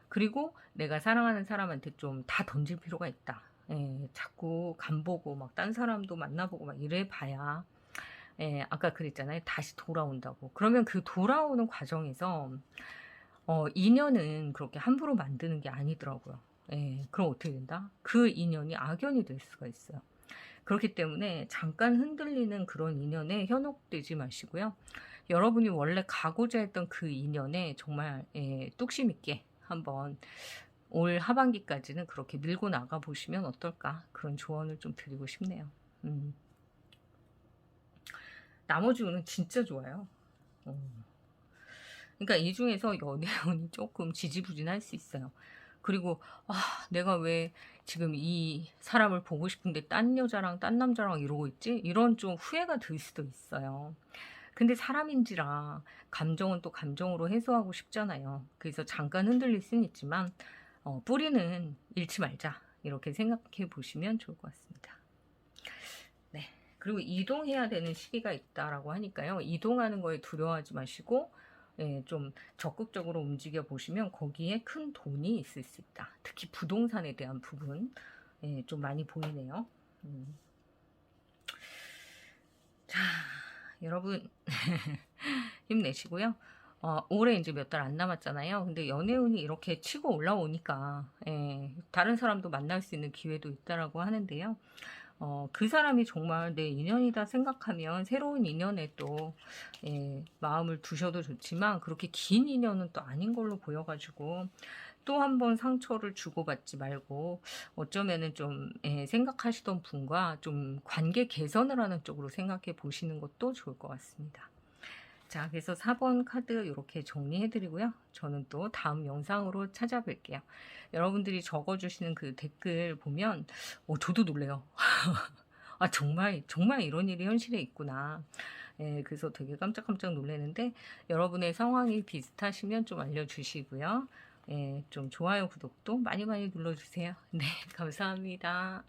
그리고 내가 사랑하는 사람한테 좀 다 던질 필요가 있다. 자꾸 간보고 막 딴 사람도 만나보고 막 이래 봐야 아까 그랬잖아요. 다시 돌아온다고. 그러면 그 돌아오는 과정에서 인연은 그렇게 함부로 만드는 게 아니더라고요. 그럼 어떻게 된다? 그 인연이 악연이 될 수가 있어요. 그렇기 때문에 잠깐 흔들리는 그런 인연에 현혹되지 마시고요. 여러분이 원래 가고자 했던 그 인연에 정말 뚝심 있게 한번 올 하반기까지는 그렇게 밀고 나가 보시면 어떨까? 그런 조언을 좀 드리고 싶네요. 나머지 운은 진짜 좋아요. 그러니까 이 중에서 연애운이 조금 지지부진할 수 있어요. 그리고 내가 왜 지금 이 사람을 보고 싶은데 딴 여자랑 딴 남자랑 이러고 있지? 이런 좀 후회가 들 수도 있어요. 근데 사람인지라 감정은 또 감정으로 해소하고 싶잖아요. 그래서 잠깐 흔들릴 수는 있지만 뿌리는 잃지 말자 이렇게 생각해 보시면 좋을 것 같습니다. 네. 그리고 이동해야 되는 시기가 있다라고 하니까요. 이동하는 거에 두려워하지 마시고 좀 적극적으로 움직여 보시면 거기에 큰 돈이 있을 수 있다. 특히 부동산에 대한 부분 좀 많이 보이네요. 자, 여러분 힘내시고요. 올해 이제 몇 달 안 남았잖아요. 근데 연애운이 이렇게 치고 올라오니까 예, 다른 사람도 만날 수 있는 기회도 있다라고 하는데요. 그 사람이 정말 내 인연이다 생각하면 새로운 인연에 또 예, 마음을 두셔도 좋지만 그렇게 긴 인연은 또 아닌 걸로 보여가지고 또 한 번 상처를 주고받지 말고 어쩌면은 좀 예, 생각하시던 분과 좀 관계 개선을 하는 쪽으로 생각해 보시는 것도 좋을 것 같습니다. 자, 그래서 4번 카드 이렇게 정리해 드리고요. 저는 또 다음 영상으로 찾아뵐게요. 여러분들이 적어주시는 그 댓글 보면 저도 놀래요. 아, 정말 이런 일이 현실에 있구나. 예, 그래서 되게 깜짝깜짝 놀라는데 여러분의 상황이 비슷하시면 좀 알려주시고요. 예, 좀 좋아요, 구독도 많이 많이 눌러주세요. 네, 감사합니다.